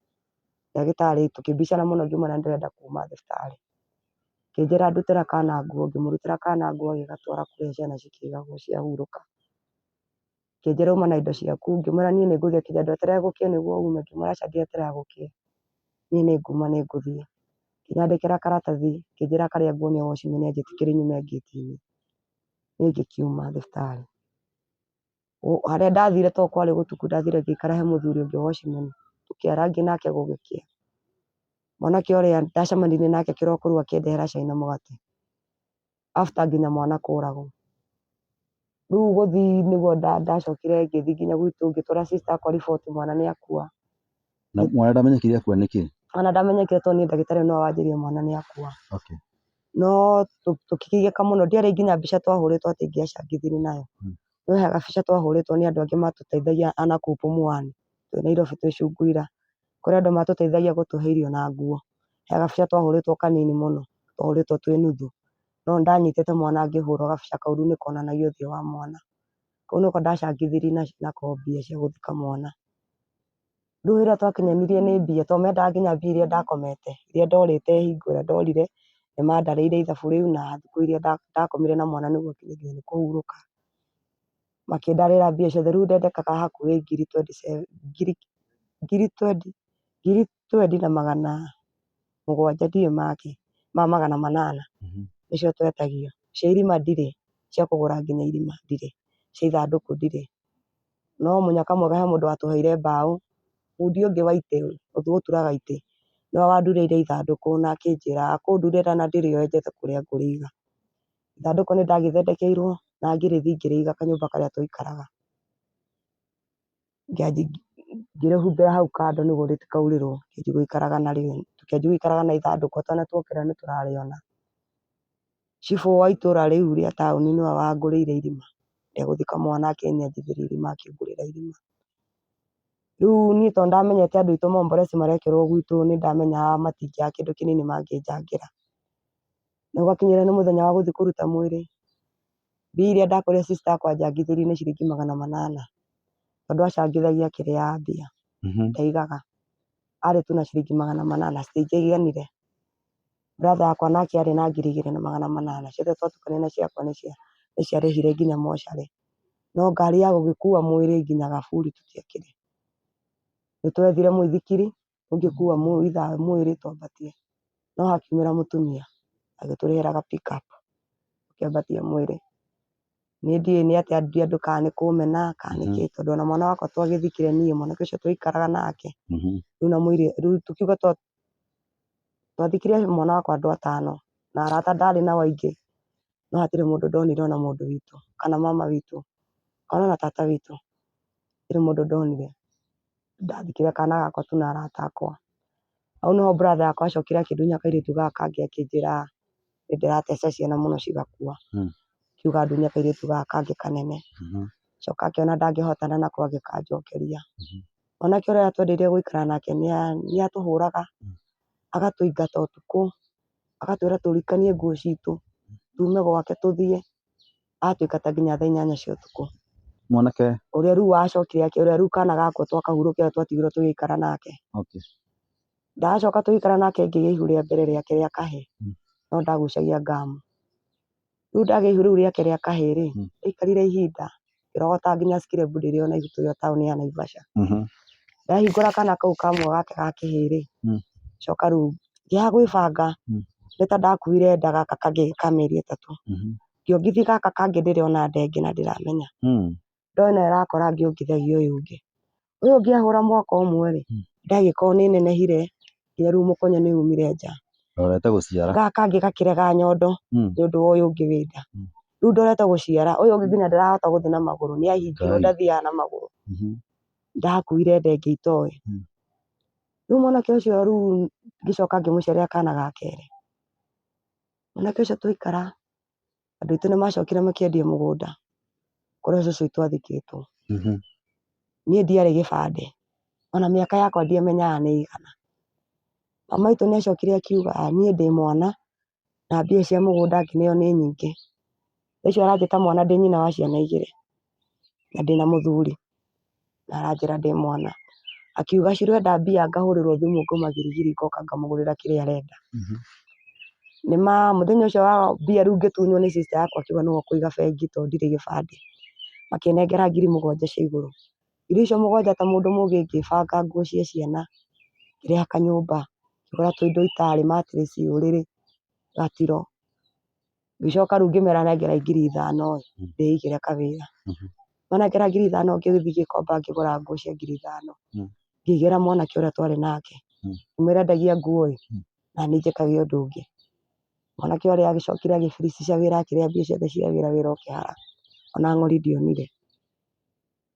ndagĩtarĩ tũkĩbicana mũno ngĩmwĩra ndĩrenda kuma thibitarĩ. Akĩnjĩra ndutĩra kana nguo, ngĩmũrutĩra kana nguo agĩgatwara kũrĩa ciana cikĩigagwo ciahurũka. Akĩnjĩra uma na indo ciaku, ngĩmwĩra niĩ nĩ ngũthiĩ, akĩnjĩra ndweterere gũkĩe nĩguo ume, ngĩmwĩra aca ndieterera gũkĩe niĩ nĩ nguma nĩ ngũthiĩ. Akĩnyandĩkĩra karatathi akĩnjĩra karĩa nguonia wacimeni anjĩtĩkĩrie nyume ngĩti-inĩ. Niĩ ngĩkiuma thibitarĩ. Harĩa ndathire to kwarĩ gũtukũ, ndathire ngĩikara he mũthuri ũngĩ wacimeni tũkĩarangia nake gũgĩkĩa. Mwanake ũrĩa ndacemanirie nake kĩroko rĩu akĩndehera cai na mũgate after nginya mwana kũragwo. Rĩu gũthiĩ nĩguo ndacokire ngĩthiĩ nginya gwitũ ngĩtwara sister akwa riboti mwana nĩ akua. Na mwana ndamenyekire akua nĩkĩ? Mwana ndamenyekire tondũ niĩ ndagĩtarĩ no wanjĩrire mwana nĩ akua. No tũkĩgiĩka mũno, ndiarĩ nginya mbica twahũrĩtwo atĩ ingĩacangithirie nayo. No he gabica twahũrĩtwo nĩ andũ angĩ matũteithagia a nakũu Pumwani twĩ Nairobi twĩcunguira, kũrĩ andũ matũteithagia gũtũhe irio na nguo. He gabica twahũrĩtwo kanini mũno, twahũrĩtwo twĩ nuthu. No ndanyitĩte mwana ngĩhũrwo gabica kau, rĩu nĩ konanagia ũthiũ wa mwana. Kau nĩko ndacangithirie nako mbia cia gũthika mwana. Rĩu rĩrĩa twakinyanĩirie nĩ mbia, tondũ mendaga nginya mbia iria ndakomete, iria ndorĩte hingo ĩrĩa ndorire, nĩ mandarĩire ithabu rĩu na thikũ iria ndakomire na mwana nĩguo nginya nĩ kũhurũka. Makĩndarĩra mbia ciothe, rĩu ndendekaga hakuhĩ ngiri twendi na magana mũgwanja ndiũĩ make ma magana manana nĩcio twetagio. Cia irima ndirĩ, cia kũgũra nginya irima ndirĩ, cia ithandũkũ ndirĩ. No mũnyaka mwega he mũndũ watũheire mbaũ, bundi ũngĩ wa itĩ gũturaga itĩ nĩwe wandurĩire ithandũkũ na akĩnjĩra akũndurĩra na ndĩrĩoĩ njethe kũrĩa ngũrĩiga. Ithandũkũ nĩ ndagĩthondekeirwo na ngĩrĩthiĩ ngĩrĩiga kanyũmba karĩa twaikaraga. Ngĩrĩhumbĩra hau kando nĩguo rĩtikaurĩrwo, ngĩanjia gũikaraga narĩo, tũkĩanjia gũikaraga na ithandũkũ o tene tuokĩra nĩ tũrarĩona. Cibũ wa itũũra rĩu rĩa taũni nĩwe wangũrĩire irima rĩa gũthika mwana, akĩnyenjithĩria irima akĩngũrĩra irima. Rĩu niĩ tondũ ndamenyete andũ aitũ momboreci marekĩrwo gwitũ nĩ ndamenyaga matingĩaga kĩndũ kĩnini mangĩnjangĩra. Na gwakinyĩra nĩ mũthenya wa gũthiĩ kũruta mwĩrĩ, mbia iria ndakorire sister akwa anjangithĩrie nĩ ciringi magana manana, tondũ acangithagia akĩrĩaga mbia ndaigaga, arĩ tu na ciringi magana manana citingĩaiganire. Brother akwa nake arĩ na ngiri 2 na magana manana, ciothe twatukania na ciakwa nĩ ciarĩhire nginya mocarĩ. No ngari ya gũgĩkua mwĩrĩ nginya Gaburi tũtiekire. Nĩ twethire mũithikiri ũngĩkua mwĩrĩ twambatie, no hakiumĩra mũtumia agĩtũrĩhĩra ga pick up tũkĩambatia mwĩrĩ. Niĩ ndiũĩ nĩ atĩa andũ kana nĩ kũmena kana nĩkĩ, tondũ ona mwana wakwa twagĩthikire niĩ mwanake ũcio twaikaraga nake. Rĩu na mũirĩtu, rĩu tukiuga twathikire mwana wakwa andũ 5 na arata ndarĩ nao aingĩ, no hatirĩ mũndũ ndonire, ona mũndũ witũ kana mama witũ kana ona tata witũ, hatirĩ mũndũ ndonire. Ndathikire kana gakwa tu na arata akwa. Hau nĩho brother akwa acokire akĩndunya kairĩtu gaka kangĩ akĩnjĩra nĩ ndĩrateca ciana mũno cigakua. Akiuga ndunye kairĩtu gaka kangĩ kanene. Acoka akĩona ndangĩhotana nako agĩkanjokeria. Mwanake ũrĩa twendeirie gũikara nake nĩ atũhũraga, agatũingata ũtukũ, agatwĩra tũrikanie nguo citũ tume gwake tũthiĩ, atũingata nginya thaa 8 cia ũtukũ. Mwanake ũrĩa rĩu wacokire ũrĩa rĩu kana gakua twakahurũkĩra twatigirwo tũgĩikara nake. Ndacoka tũgĩikara nake ngĩgĩa ihu rĩa mbere rĩake rĩa kahĩĩ, no ndagucagia ngamu. Rĩu ndagĩa ihu rĩu rĩake rĩa kahĩĩ rĩaikarire ihinda ngĩrogota nginya scrap ndĩrĩona ihu tũrĩ o taũni ya Naivasha. ndahingũra kana kau kamwe gake ga kĩhĩ-rĩ, coka rĩu ngĩaga gwĩbanga, nĩ ta ndakuire nda gaka kangĩ ka mĩeri ĩtatũ, ngĩongithia gaka kangĩ ndĩrona ndenge na ndĩramenya, ndona ĩrakora ngĩongithagia ũyũ ũngĩ ahũra mwaka ũmwe-rĩ, ndagĩkorwo nĩ nenehire nginya rĩu mũkonyo nĩ umire nja, Ndorete gũciara. gaka kangĩ gakĩrega nyondo nĩ ũndũ wa ũyũ ũngĩ wĩ nda, rĩu ndorete gũciara, ũyũ ũngĩ nginya ndarahota gũthiĩ na magũrũ, nĩ ahingĩirwo ndathiaga na magũrũ, ndakuire ndenge itoĩ, rĩu mwanake ũcio rĩu ngĩcoka ngĩmũciarĩra kana ga kerĩ, mwanake ũcio twaikara, andũ aitũ nĩ macokire makĩendia mũgũnda kũrĩa cũcũ witũ athikĩtwo, niĩ ndiarĩ gĩbandĩ, ona mĩaka yakwa ndiamenyaga nĩ ĩigana, mama witũ nĩ acokire akiuga niĩ ndĩ mwana na mbia cia mũgũnda ngĩneo nĩ nyingĩ, ũcio aranjĩta mwana ndĩ nyina wa ciana igĩrĩ, na ndĩna mũthuri, na aranjĩra ndĩ mwana, akiuga cirenda mbia ngahũrĩrwo thimũ ngauma Girigiri ngoka ngamũgũrĩra kĩrĩa arenda, nĩma mũthenya ũcio wa mbia rĩu ngĩtunywo nĩ sister yakwa akiuga nĩwe ũkũiga bengi tondũ ndirĩ gĩbandĩ, makĩnengera 7,000 cia igũrũ, ngiri icio 7,000 ta mũndũ mũgĩ ngĩbanga nguo cia ciana, ngĩrĩha kanyũmba, ngĩgũra tũindo itarĩ, mattress, ũrĩrĩ, gatiro, ngĩcoka rĩu ngĩmera nengera 5,000 ndĩigĩre kawĩra, manengera 5,000 ngĩthiĩ Gĩkomba ngĩgũra nguo cia 5,000 ngĩigĩra mwanake ũrĩa twarĩ nake, ngĩmwĩra endagia nguo-ĩ, na niĩ njĩkage ũndũ ũngĩ, mwanake ũrĩa agĩcokire agĩbiricica wĩra akĩrĩa mbia ciothe cia wĩra ũkĩhara, ona ng'ori ndionire,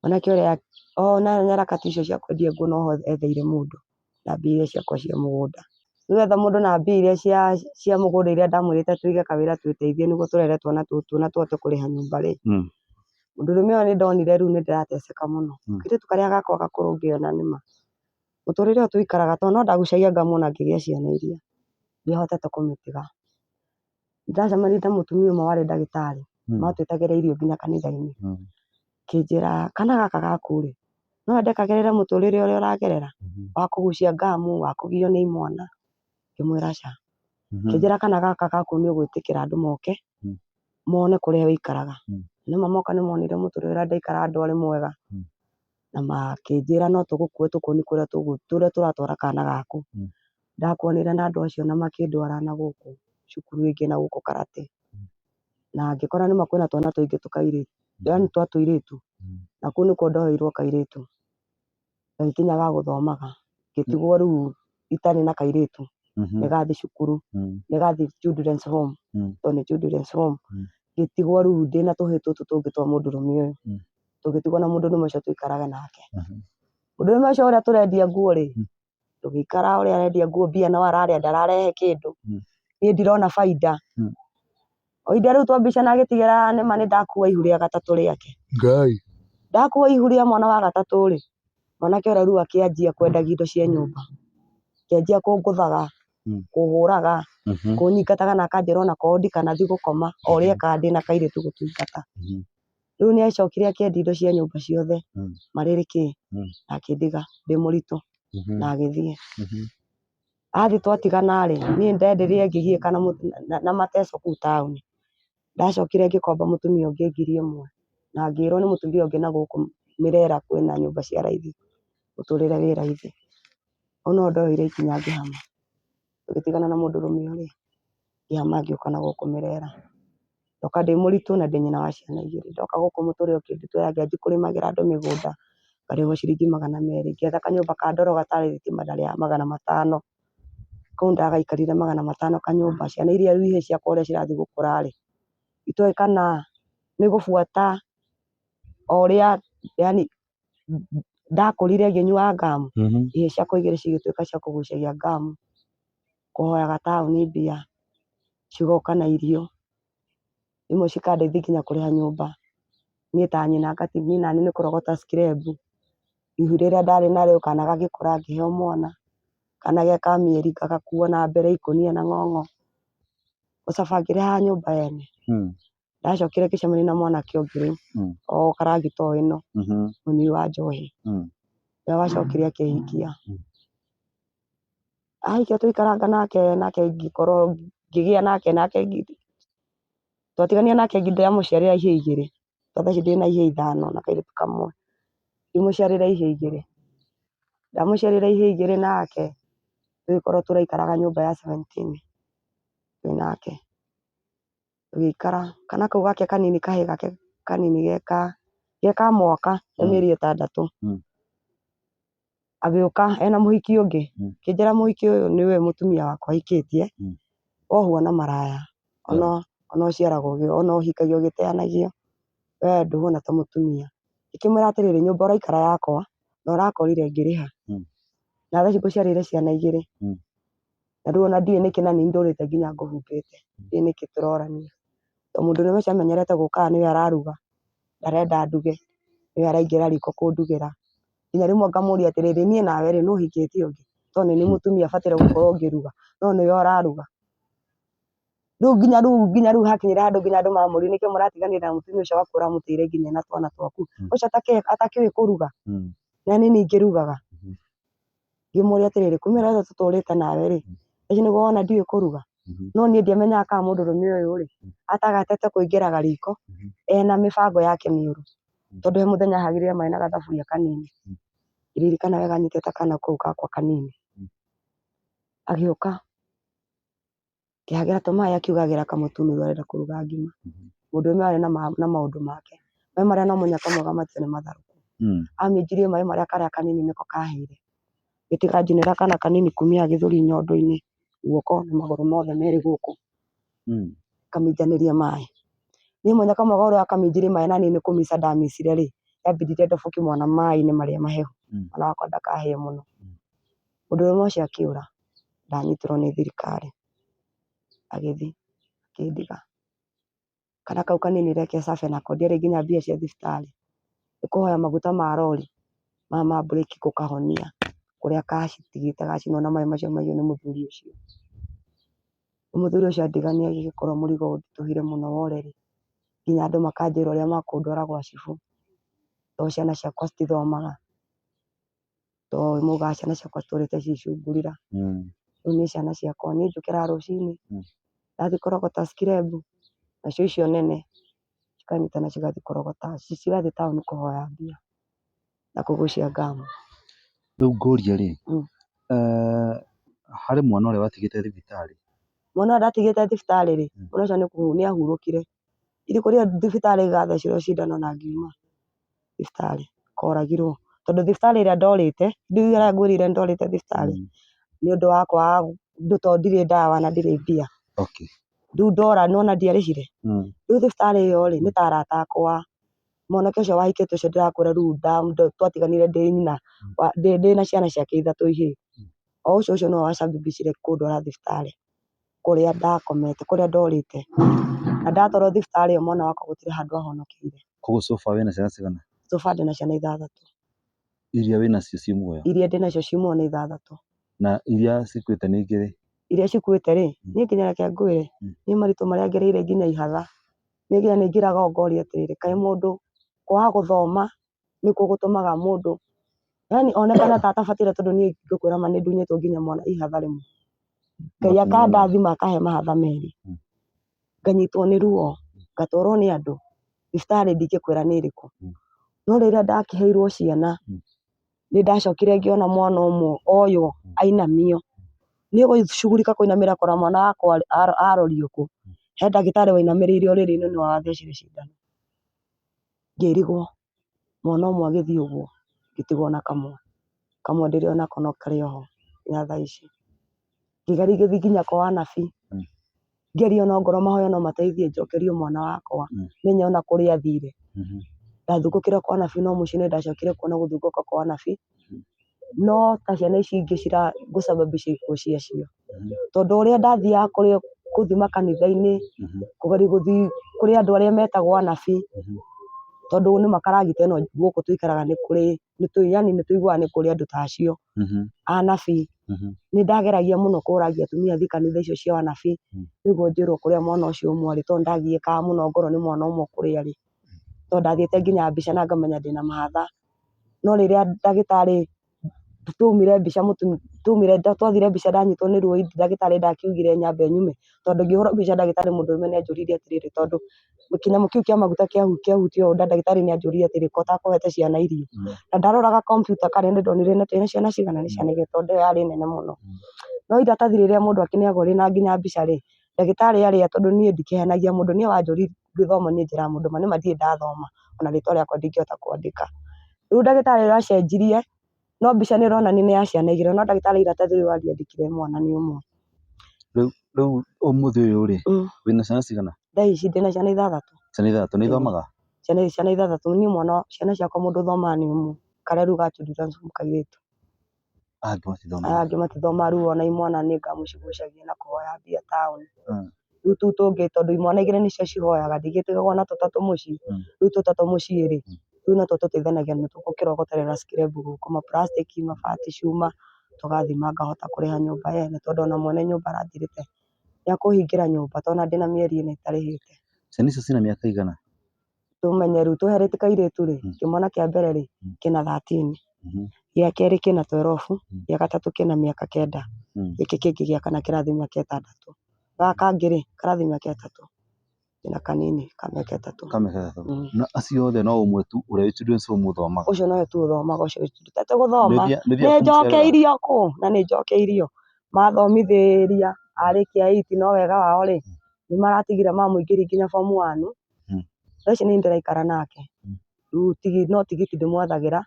mwanake ũrĩa ona nyarakati icio cia kwendia nguo noho etheire mũndũ na mbia iria ciakwa cia mũgũnda, rĩu etha mũndũ na mbia iria cia mũgũnda iria ndamwĩrĩte tũige kawĩra twĩteithie nĩguo tũrere twana tũtũ na tũhote kũrĩha nyũmba-rĩ, mũndũrũme ũyũ nĩ ndonire rĩu nĩ ndĩrateceka mũno, kairĩtu karĩa gakwa gakũrũ ngĩona nĩma, mũtũrĩre ũyũ tũikaraga tondũ no ndagucagia ngamwona ngĩgĩa ciana iria, ndiahotete kũmĩtiga, nĩndacemanirie na mũtumia ũmwe warĩ ndagĩtarĩ, matwĩtagĩra irio nginya kanitha-inĩ, akĩnjĩra kana gaka gaku-rĩ, no wende kagerere mũtũrĩre ũrĩa ũragerera, wa kũgucia ngamu, wa kũgio nĩ imwana, ngĩmwĩra aca, akĩnjĩra kana gaka gaku nĩ ũgwĩtĩkĩra andũ moke, mone kũrĩa wĩikaraga, nĩma moka nĩmonire mũtũrĩre ũrĩa ndaikaraga ndwarĩ mwega, na makĩnjĩra no tũgũkue tũkuonie kũrĩa tũratwara kana gaku, ndakuonire na andũ acio na makĩndwara na gũkũ cukuru ĩngĩ na gũkũ Karate, na ngĩkora nĩma kwĩna twana tũingĩ tũkairĩtu, yani twa tũirĩtu, na kũu nĩkuo ndoeirwo kairĩtu, gagĩkinya ga gũthomaga, ngĩtigwo rĩu itarĩ na kairĩtu, nĩgathiĩ cukuru, nĩgathiĩ children's home, tondũ nĩ children's home, ngĩtigwo rĩu ndĩna tũhĩĩ tũtũ tũngĩ twa mũndũrũme ũyũ, tũgĩtigwo na mũndũrũme ũcio tũikaraga nake, mũndũrũme ũcio ũrĩa tũrendia nguo-rĩ, tũgĩikara ũrĩa arendia nguo mbia no ararĩa ndararehe kĩndũ, niĩ ndirona bainda, o ihinda rĩu twambicana agĩtigĩra nĩma nĩndakua ihu rĩa gatatũ rĩake, ndakua ihu rĩa mwana wa gatatũ-rĩ, mwanake ũrĩa rĩu akĩanjia kwendagia indo cia nyũmba, akĩanjia kũngũthaga, kũhũraga, kũnyingataga na akanjĩra onakorwo ndikanathiĩ gũkoma, o ũrĩa ekaga ndĩna kairĩtu gũtungata, rĩu nĩacokire akĩendia indo cia nyũmba ciothe, marĩ kĩ, akĩndiga ndĩ mũritũ, na agĩthiĩ, athiĩ twatigana-rĩ, niĩ ndenderio ngĩgiĩka na mateso kũu taũni, ndacokire ngĩkomba mũtumia ũngĩ 1,000 na ngĩrwo nĩ mũtumia ũngĩ na gũkũ Mĩrera kwĩna nyũmba cia raithi, mũtũrĩre wĩ raithi, hau no ndoire ikinya ngĩhama, tũgĩtigana na mũndũrũme ũyũ-rĩ, ngĩhama ngĩũka na gũkũ Mĩrera, ndoka ndĩ mũritũ na ndĩ nyina wa ciana 2, ndoka gũkũ mũtũrĩre ũkĩndutũra ngĩanjia kũrĩmagĩra andũ mĩgũnda, ngarĩhwo ciringi 200, ngĩetha kanyũmba ka ndoro gatarĩ thitima ndarĩhaga 500, kũu ndagaikarire 500 kanyũmba, ciana iria rĩu ihĩĩ ciakwa ũrĩa cirathiĩ gũkũra-rĩ, itoĩ kana nĩ gũbuata o ũrĩa yani ndakũrire ngĩnyuaga ngamu, ihĩĩ ciakwa 2 cigĩtuĩka cia kũgucagia ngamu, kũhoyaga taũni mbia, cigoka na irio, imwe cikandeithia nginya kũrĩha nyũmba, niĩ ta nyina niĩ nani nĩ kũrogota cikirebu, ihu rĩrĩa ndarĩ narĩo kana gagĩkũra ngĩheo mwana, kana ge ka mĩeri ngagakuo na mbere ikũnia na ng'ong'o, gũcaba ngĩrĩhaga nyũmba yene, ndacokire ngĩcemania na mwanake ũngĩ rĩu, o karagita o ĩno, mũnyui wa njohi, ũrĩa wacokire akĩhikia, ahikia tũikaranga nake ngĩkorwo ngĩgĩa nake twatiganire nake ndĩramũciarĩra ihĩĩ 2, tondũ thaa ici ndĩna ihĩĩ 5 na kairĩtu kamwe, ngĩmũciarĩra ihĩĩ 2. ndamũciarĩra ihĩĩ 2 nake tũgĩkorwo tũraikaraga nyũmba ya 17 twĩ nake, tũgĩikara kana kau gake kanini kahĩĩ gake kanini geka mwaka na mĩeri 6 agĩũka ena mũhiki ũngĩ, akĩnjĩra mũhiki ũyũ nĩwe mũtumia wakwa ahikĩtie, wohwo na maraya, ona ũciaragwo ona ũhikagio ũgĩteanagio, wee ndũhana ta mũtumia. Ngĩkĩmwĩra atĩrĩrĩ, nyũmba ũraikara yakwa na ũrakorire ngĩrĩha, na thaa ici ngũciarĩire ciana 2, na rĩu ona ndiũĩ nĩkĩ na niĩ ndũrĩte nginya ngũhumbĩte, ndiũĩ nĩkĩ tũrorania, tondũ mũndũrũme ũcio amenyerete gũkaga nĩwe araruga, ndarenda nduge, nĩwe araingĩra riko kũndugĩra, nginya rĩmwe ngamũria atĩrĩrĩ, niĩ nawe rĩ nũ ũhikĩtie ũngĩ, tondũ nĩ mũtumia bataire gũkorwo ngĩruga, no nĩwe ũraruga. Rĩu nginya rĩu hakinyire handũ nginya andũ mamũria nĩkĩo mũratiganire na mũtumia ũcio waku ũramũteire nginya na twana twaku, ũcio atakĩũĩ kũruga, na niĩ ningĩrugaga. Ngĩmũria atĩrĩrĩ, kumĩra rĩrĩa tũtũrĩte nawe rĩ, ĩĩ nĩguo wona ndiũĩ kũruga, no niĩ ndiamenyaga kana mũndũrũme ũyũ rĩ, atagatete kũingĩraga riko ena mĩbango yake mĩũru, tondũ he mũthenya ahagĩrĩre maĩ na gathaburia kanini, ngĩririkana wega anyitĩte kana kau gakwa kanini, agĩũka akĩhagĩra tũmaĩ akiugagĩra kamũtu nĩguo arenda kũruga ngima, mũndũrũme arĩ na maũndũ make, maĩ marĩa no mũnyaka mwega matiarĩ matharũku, aminjirie maĩ marĩa karĩa kanini nĩko kahĩire, gĩtiga njinĩra kana kanini kumia gĩthũri nyondo-inĩ, guoko na magũrũ mothe merĩ gũkũ, kaminjanĩria maĩ, niĩ mũnyaka mwega ũrĩa wakaminjirie maĩ na niĩ nĩ kũmica ndamicire rĩ, yambindire ndobũki mwana maĩ-inĩ marĩa mahehu, mwana wakwa ndakahĩe mũno, mũndũrũme ũcio akĩũra, ndanyitirwo nĩ thirikari, agĩthiĩ akĩndiga, kana kau kanini reke cabe nako ndiarĩ nginya mbia cia thibitarĩ, nĩ kũhoya maguta ma rori ma mburĩki gũkahonia kũrĩa gacitigĩte gacinwo na maĩ macio mahiũ nĩ mũthuri ũcio. Mũthuri ũcio andigania agĩgĩkorwo mũrigo ũnditũhire mũno wa ũreri, nginya andũ makanjĩra ũrĩa makũndwara gwa cibũ, tondũ ciana ciakwa citithomaga, tondũ maugaga ciana ciakwa citũrĩte cicungurira, rĩu nĩ ciana ciakwa, niĩ njũkĩraga rũcinĩ, ndathiĩ kũrogota cikirebu, nacio icio nene, cikanyitana cigathiĩ kũrogota, cigathiĩ taũni kũhoya mbia na kũgucia ngamu. Rĩu ngũria rĩ, harĩ mwana ũrĩa watigĩte thibitarĩ? Mwana ũrĩa ndatigĩte thibitarĩ rĩ, mwana ũcio nĩ ahurũkire, irigũ rĩu thibitarĩ gathecirwo cindano na ngiuma thibitarĩ, koragirwo, tondũ thibitarĩ ĩrĩa ndorĩte, ndiũĩ ũrĩa ngwĩrire ndorĩte thibitarĩ, nĩ ũndũ wa kwaga tondũ ndirĩ ndawa na ndirĩ mbia, rĩu ndora nĩwona ndiarĩhire, rĩu thibitarĩ ĩyo rĩ, nĩ ta arata akwa, mwanake ũcio wahikĩte ũcio ndĩrakwĩra rĩu twatiganire ndĩ nyina, ndĩna ciana ciake 3 ihĩĩ, o ũcio nĩwe wacambibicire kũndwara thibitarĩ, kũrĩa ndakomete, kũrĩa ndorĩte, na ndatwarwo thibitarĩ ĩyo mwana wakwa gũtirĩ handũ ahonokeire. Koguo so far wĩna ciana cigana? So far ndĩna ciana 6. Iria wĩnacio ci muoyo? Iria ndĩnacio ci muoyo nĩ 6. Na iria cikuĩte nĩ igĩrĩ? Iria cikuĩte rĩ, niĩ nginya reke ngwĩre, niĩ maritũ marĩa ngereire nginya ihatha, niĩ nginya nĩ ngiraga o ngoria atĩrĩrĩ, kaĩ mũndũ kwaga gũthoma nĩkuo gũtũmaga mũndũ, yani onekane ta atabataire, tondũ niĩ ngũkwĩra ma nĩ ndunyĩtwo nginya mwana ihatha rĩmwe, Ngai akandathima akahe mahatha merĩ, nganyitwo nĩ ruo, ngatwarwo nĩ andũ, thibitarĩ ndingĩkwĩra nĩ ĩrĩkũ, no rĩrĩa ndakĩheirwo ciana, nĩ ndacokire ngĩona mwana ũmwe oywo ainamio, niĩ gũcugurika kũinamĩrĩra kũrora mwana wakwa arorio kũ, he ndagĩtarĩ wainamĩrĩire ũrĩrĩ-inĩ nĩwe wathecire cindano, ngĩrigwo, mwana ũmwe agĩthiĩ ũguo, ngĩtigwo na kamwe ndĩrĩ onako no karĩ oho nginya thaa ici, ngĩgeria ngĩthiĩ nginya kwa anabi, ngeria ona ngorwo mahoya no mateithie njokerio mwana wakwa, menye ona kũrĩa athire, ndathungũkĩra kwa anabi no mũciĩ nĩ ndacokire kuona gũthungũka kwa anabi, no ta ciana ici ingĩ gũcababica ikuũ ciacio, tondũ ũrĩa ndathiaga gũthiĩ makanitha-inĩ, kũgeria gũthiĩ kũrĩ andũ arĩa metagwo anabi, tondũ nĩ makaragita ĩno gũkũ tũikaraga nĩ kũrĩ, yani nĩ tũiguaga nĩ kũrĩ andũ ta acio, anabi, nĩ ndageragia mũno kũragia atumia a kanitha icio cia anabi, nĩguo njĩrwo kũrĩa mwana ũcio ũmwe arĩ, tondũ ndagiĩkaga mũno ngorwo nĩ mwana ũmwe kũrĩa arĩ, tondũ ndathiĩte nginya mbica na ngamenya ndĩna mahatha, no rĩrĩa ndagĩtarĩ twaumire mbica twathire mbica ndanyitwo nĩ ruo ndagĩtarĩ ndakiugire nyambe nyume, tondũ ngĩhũrwo mbica ndagĩtarĩ mũndũrũme nĩ anjũririe atĩrĩrĩ, tondũ Kĩnyamũ kĩu kĩa maguta kĩahutio nda ndagĩtarĩ nĩanjũririe atĩrĩ ko ũtakũhete ciana irio, na ndaroraga kompiuta karĩa nĩndonire nĩ ciana cigana nĩ ciana igĩrĩ tondũ ĩyo yarĩ nene mũno, no iratathi rĩrĩa mũndũ akĩneagwo rĩna nginya mbica rĩ, ndagĩtarĩ arĩa tondũ niĩ ndikĩhenagia mũndũ niĩ wanjũria gĩthomo niĩ njĩraga mũndũ ma nĩma ndirĩ ndathoma ona rĩtwa rĩakwa ndingĩhota kwandĩka, rĩu ndagĩtarĩ ũrĩa acenjirie no mbica nĩũronania nĩ ya ciana igĩrĩ no ndagĩtarĩ iratathi rĩu arĩandĩkire mwana nĩ ũmwe. Rĩu ũmũthĩ ũyũ rĩ wĩna ciana cigana? Thaa ici ndĩna ciana 6. Ciana 6 nĩ ithomaga? Ciana 6 niĩ mwana ciana ciakwa mũndũ ũthomaga nĩ ũmwe karĩa rĩu ga children's home kairĩtu. Aya angĩ matithomaga rĩu ona imwana nĩ ngamũcigucagia na kũhoya mbia taũni. Rĩu tũu tũngĩ tondũ imwana igĩrĩ nĩcio cihoyaga ndigĩtigagwo na tũtatũ mũciĩ, rĩu tũtatũ mũciĩ rĩ rĩu natuo tũteithanagia nĩtuo kũrogoterera scrap gũkũ ma plastic mabati cuma tũgathima ngahota kũrĩha nyũmba yene tondũ ona mwene nyũmba aranjĩrĩte nĩakũhingĩra nyũmba tondũ ona ndĩna mĩeri 4 itarĩhĩte. Ciana icio cina mĩaka igana? Tũmenye rĩu tũherete kairĩtu rĩ kĩmwana kĩa mbere rĩ kĩna 13, gĩa kerĩ kĩna 12, gĩa gatatũ kĩna mĩaka 9, gĩkĩ kĩngĩ gĩa kana kĩrathi mĩaka 6, gaka kangĩ rĩ karathi mĩaka 3, kĩna kanini ka mĩaka 3. Na acio othe no ũmwe tu ũrĩa wĩ children's home ũthomaga? Ũcio nowe tu ũthomaga ũcio tete gũthoma nĩnjokeirio kũ na nĩnjokeirio mathomithĩria arĩkia 8 no wega wao rĩ nĩmaratigire mamũingĩria nginya form 1 thaa ici niĩ ndĩraikara nake rĩu no tigiti ndĩmwathagĩra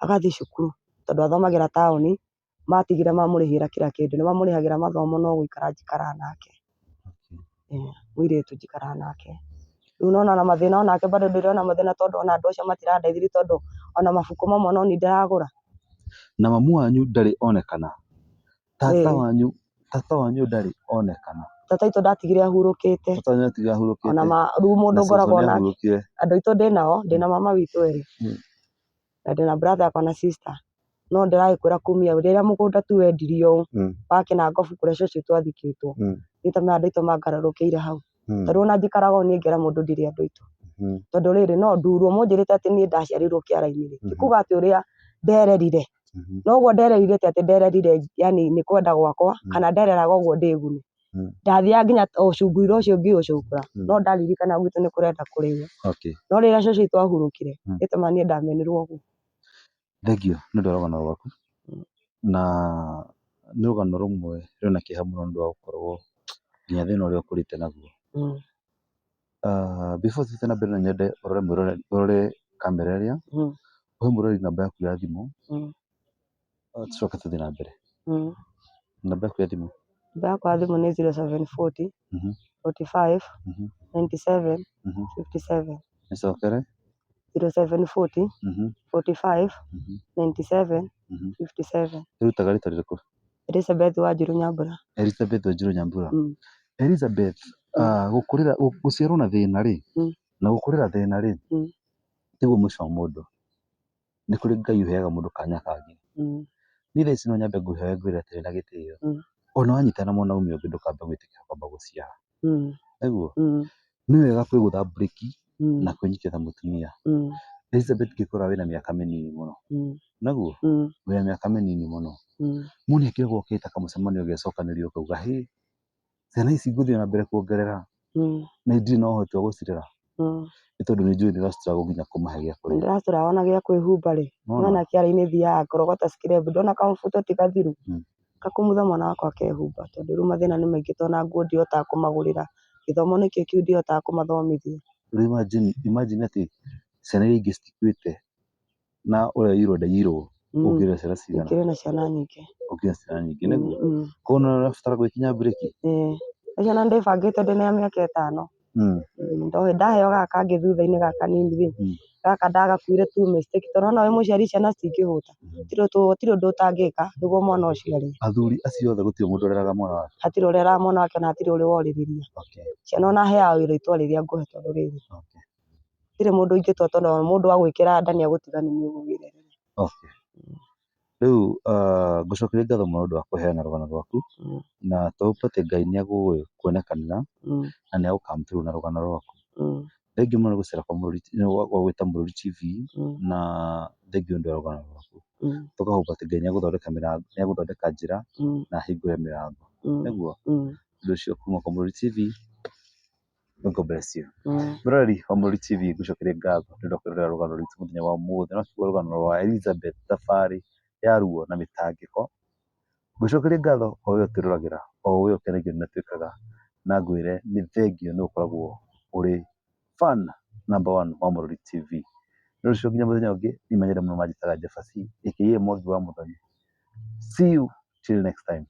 agathiĩ cukuru tondũ athomagĩra taũni matigire mamũrĩhĩra kila kĩndũ nĩmamũrĩhagĩra mathomo no gũikara njikaraga nake mũirĩtu njikaraga nake rĩu nona ona mathĩna onake bado ndĩrona mathĩna tondũ ona andũ acio matirandeithia tondũ ona mabuku mamwe no niĩ ndĩragũra. Na mamu wanyu ndarĩ onekana? Tata wanyu ndarĩ onekana? Tata witũ ndatigire ahurũkĩte. Tata wanyu ndatigire ahurũkĩte? Ona rĩu mũndũ ngoragwo nake andũ aitũ ndĩnao ndĩna mama witũ erĩ na ndĩna brother yakwa na sister no ndĩragĩkwĩra kumia rĩrĩa mũgũnda tu wendirio wakĩna ngobu kũrĩa cũcũ witũ athikĩtwo nĩtũmenya andũ aitũ mangarũrũkĩire hau tondũ ona njikaraga ũũ niĩ ngera mũndũ ndirĩ andũ aitũ tondũ rĩrĩ no ndurwo mũnjĩrĩte atĩ niĩ ndaciarirwo kĩara-inĩ rĩ tikuga atĩ ũrĩa ndererire noguo ndererire atĩ ndererire yani nĩ kwenda gwakwa kana ndereraga ũguo ndĩgune ndathiaga nginya ũcunguiro ũcio ngĩũcũngũra no ndaririkana gwitũ nĩ kũrenda kũrĩo no rĩrĩa cũcũ witũ ahurũkire nĩtũma niĩ ndamenirwo ũguo. Thengio nĩũndũ wa rũgano rwaku na nĩ rũgano rũmwe rwĩna kĩeha mũno nĩũndũ wa gũkorwo nginya thĩna ũrĩa ũkũrĩte naguo. Before tuthiĩ na mbere no nyende ũrore kamera ĩrĩa ũhe mũrori namba yaku ya thimũ tucoke tũthiĩ na mbere. Namba yaku ya thimũ? Namba yakwa ya thimũ nĩ 0740 45 97 57. Nicokere? 0740 45 97 57. Ĩrutaga rĩtwa rĩrĩkũ? Elizabeth Wanjiru Nyambura. Elizabeth Wanjiru Nyambura. Elizabeth, gũciarwo na thĩna rĩ na gũkũrĩra thĩna rĩ tiguo mũico wa mũndũ, nĩ kũrĩ Ngai ũheaga mũndũ kanya kangĩ. Niĩ thaa ici no nyambe ngũhoe ngwĩre atĩrĩ na gĩtĩo ona wanyitana na mwanaume ũngĩ ndũkambe gwĩtĩkĩra kwamba gũciara, nĩguo nĩ wega kwĩgũtha brĩki na kwĩnyitia ta mũtumia. Elizabeth ngĩkũrora wĩna mĩaka mĩnini mũno, naguo wĩna mĩaka mĩnini mũno, mũndũ nĩakĩragwo ũgĩta kamũcemanio ũgecokanĩria ũkauga hĩ ciana ici ngũthiĩ ona mbere kuongerera na ndirĩ na ũhoti wa gũcirera nĩ tondũ nĩnjũĩ nĩ ũra struggle nginya kũmahe gĩa kũrĩa. Ndĩra struggle ona gĩa kwĩhumba rĩ mwana kĩara-inĩ thiaga ngorogota scrap ndona kamũbuto ti kathiru ngakumutha mwana wakwa akehumba tondũ rĩu mathĩna nĩ maingĩ tondũ ona nguo ndihotaga kũmagũrĩra, gĩthomo nĩkĩo kĩu ndihotaga kũmathomithia. Rĩu imagine atĩ ciana iria ingĩ citikuĩte na ũrĩa wĩirwo ndaiyirwo ũngĩrera ciana cigana? Ingĩrĩ na ciana nyingĩ. Ũngĩrĩ na ciana nyingĩ nĩguo koguo nĩ ũrabatara gwĩkinya brĩki? Acio ona ndĩbangĩte ndĩna mĩaka 5 ndaheo gaka kangĩ thutha-inĩ gaka kanini rĩ gaka ndagakuire tu mistake tondũ ona wĩ mũciari ciana citingĩhũta gũtirĩ ũndũ ũtangĩka nĩguo mwana ũcio arĩ. Athuri acio othe gũtirĩ mũndũ ũreraga mwana wake? Hatirĩ ũreraga mwana wake na hatirĩ ũrĩ worĩrĩria ciana ona heaga wĩra itwa rĩrĩa ngũhe tondũ rĩrĩ gũtirĩ mũndũ ingĩtua tondũ mũndũ wa gwĩkĩra nda nĩagũtiga nĩ mũgũgĩrere. Rĩu ngũcokeria ngatho mũno nĩ ũndũ wa kũheana rũgano rwaku na to hope atĩ Ngai nĩ agũkuonekanĩra na nĩ agũ come through na rũgano rwaku. Thengiũ mũno nĩ gũcera gwa gwĩta Mũrũri TV na thengiũ nĩ ũndũ wa rũgano rwaku. Tũka hope atĩ Ngai nĩ agũthondeka njĩra na ahingũre mĩrango, nĩguo ũndũ ũcio kuma kwa Mũrũri TV. God bless you. Murori wa Mũrori TV ngucokeria ngatho nĩ ũndũ wa kwĩrorera rũgano rwitũ mũthenya wa ũmũthĩ, no kiuga rũgano rwa Elizabeth thabarĩ ya ruo na mĩtangĩko. Ngucokeria ngatho o we ũtwĩroragĩra, o we ũkenagio nĩ twĩkaga, na ngwĩre nĩ thengio nĩ ũkoragwo ũrĩ fan number 1 wa Mũrori TV. Nĩ rũciũ nginya mũthenya ũngĩ, niĩ menyerere mũno manjĩtaga Jeffacy aka Mwangi wa Mũthoni. See you till next time.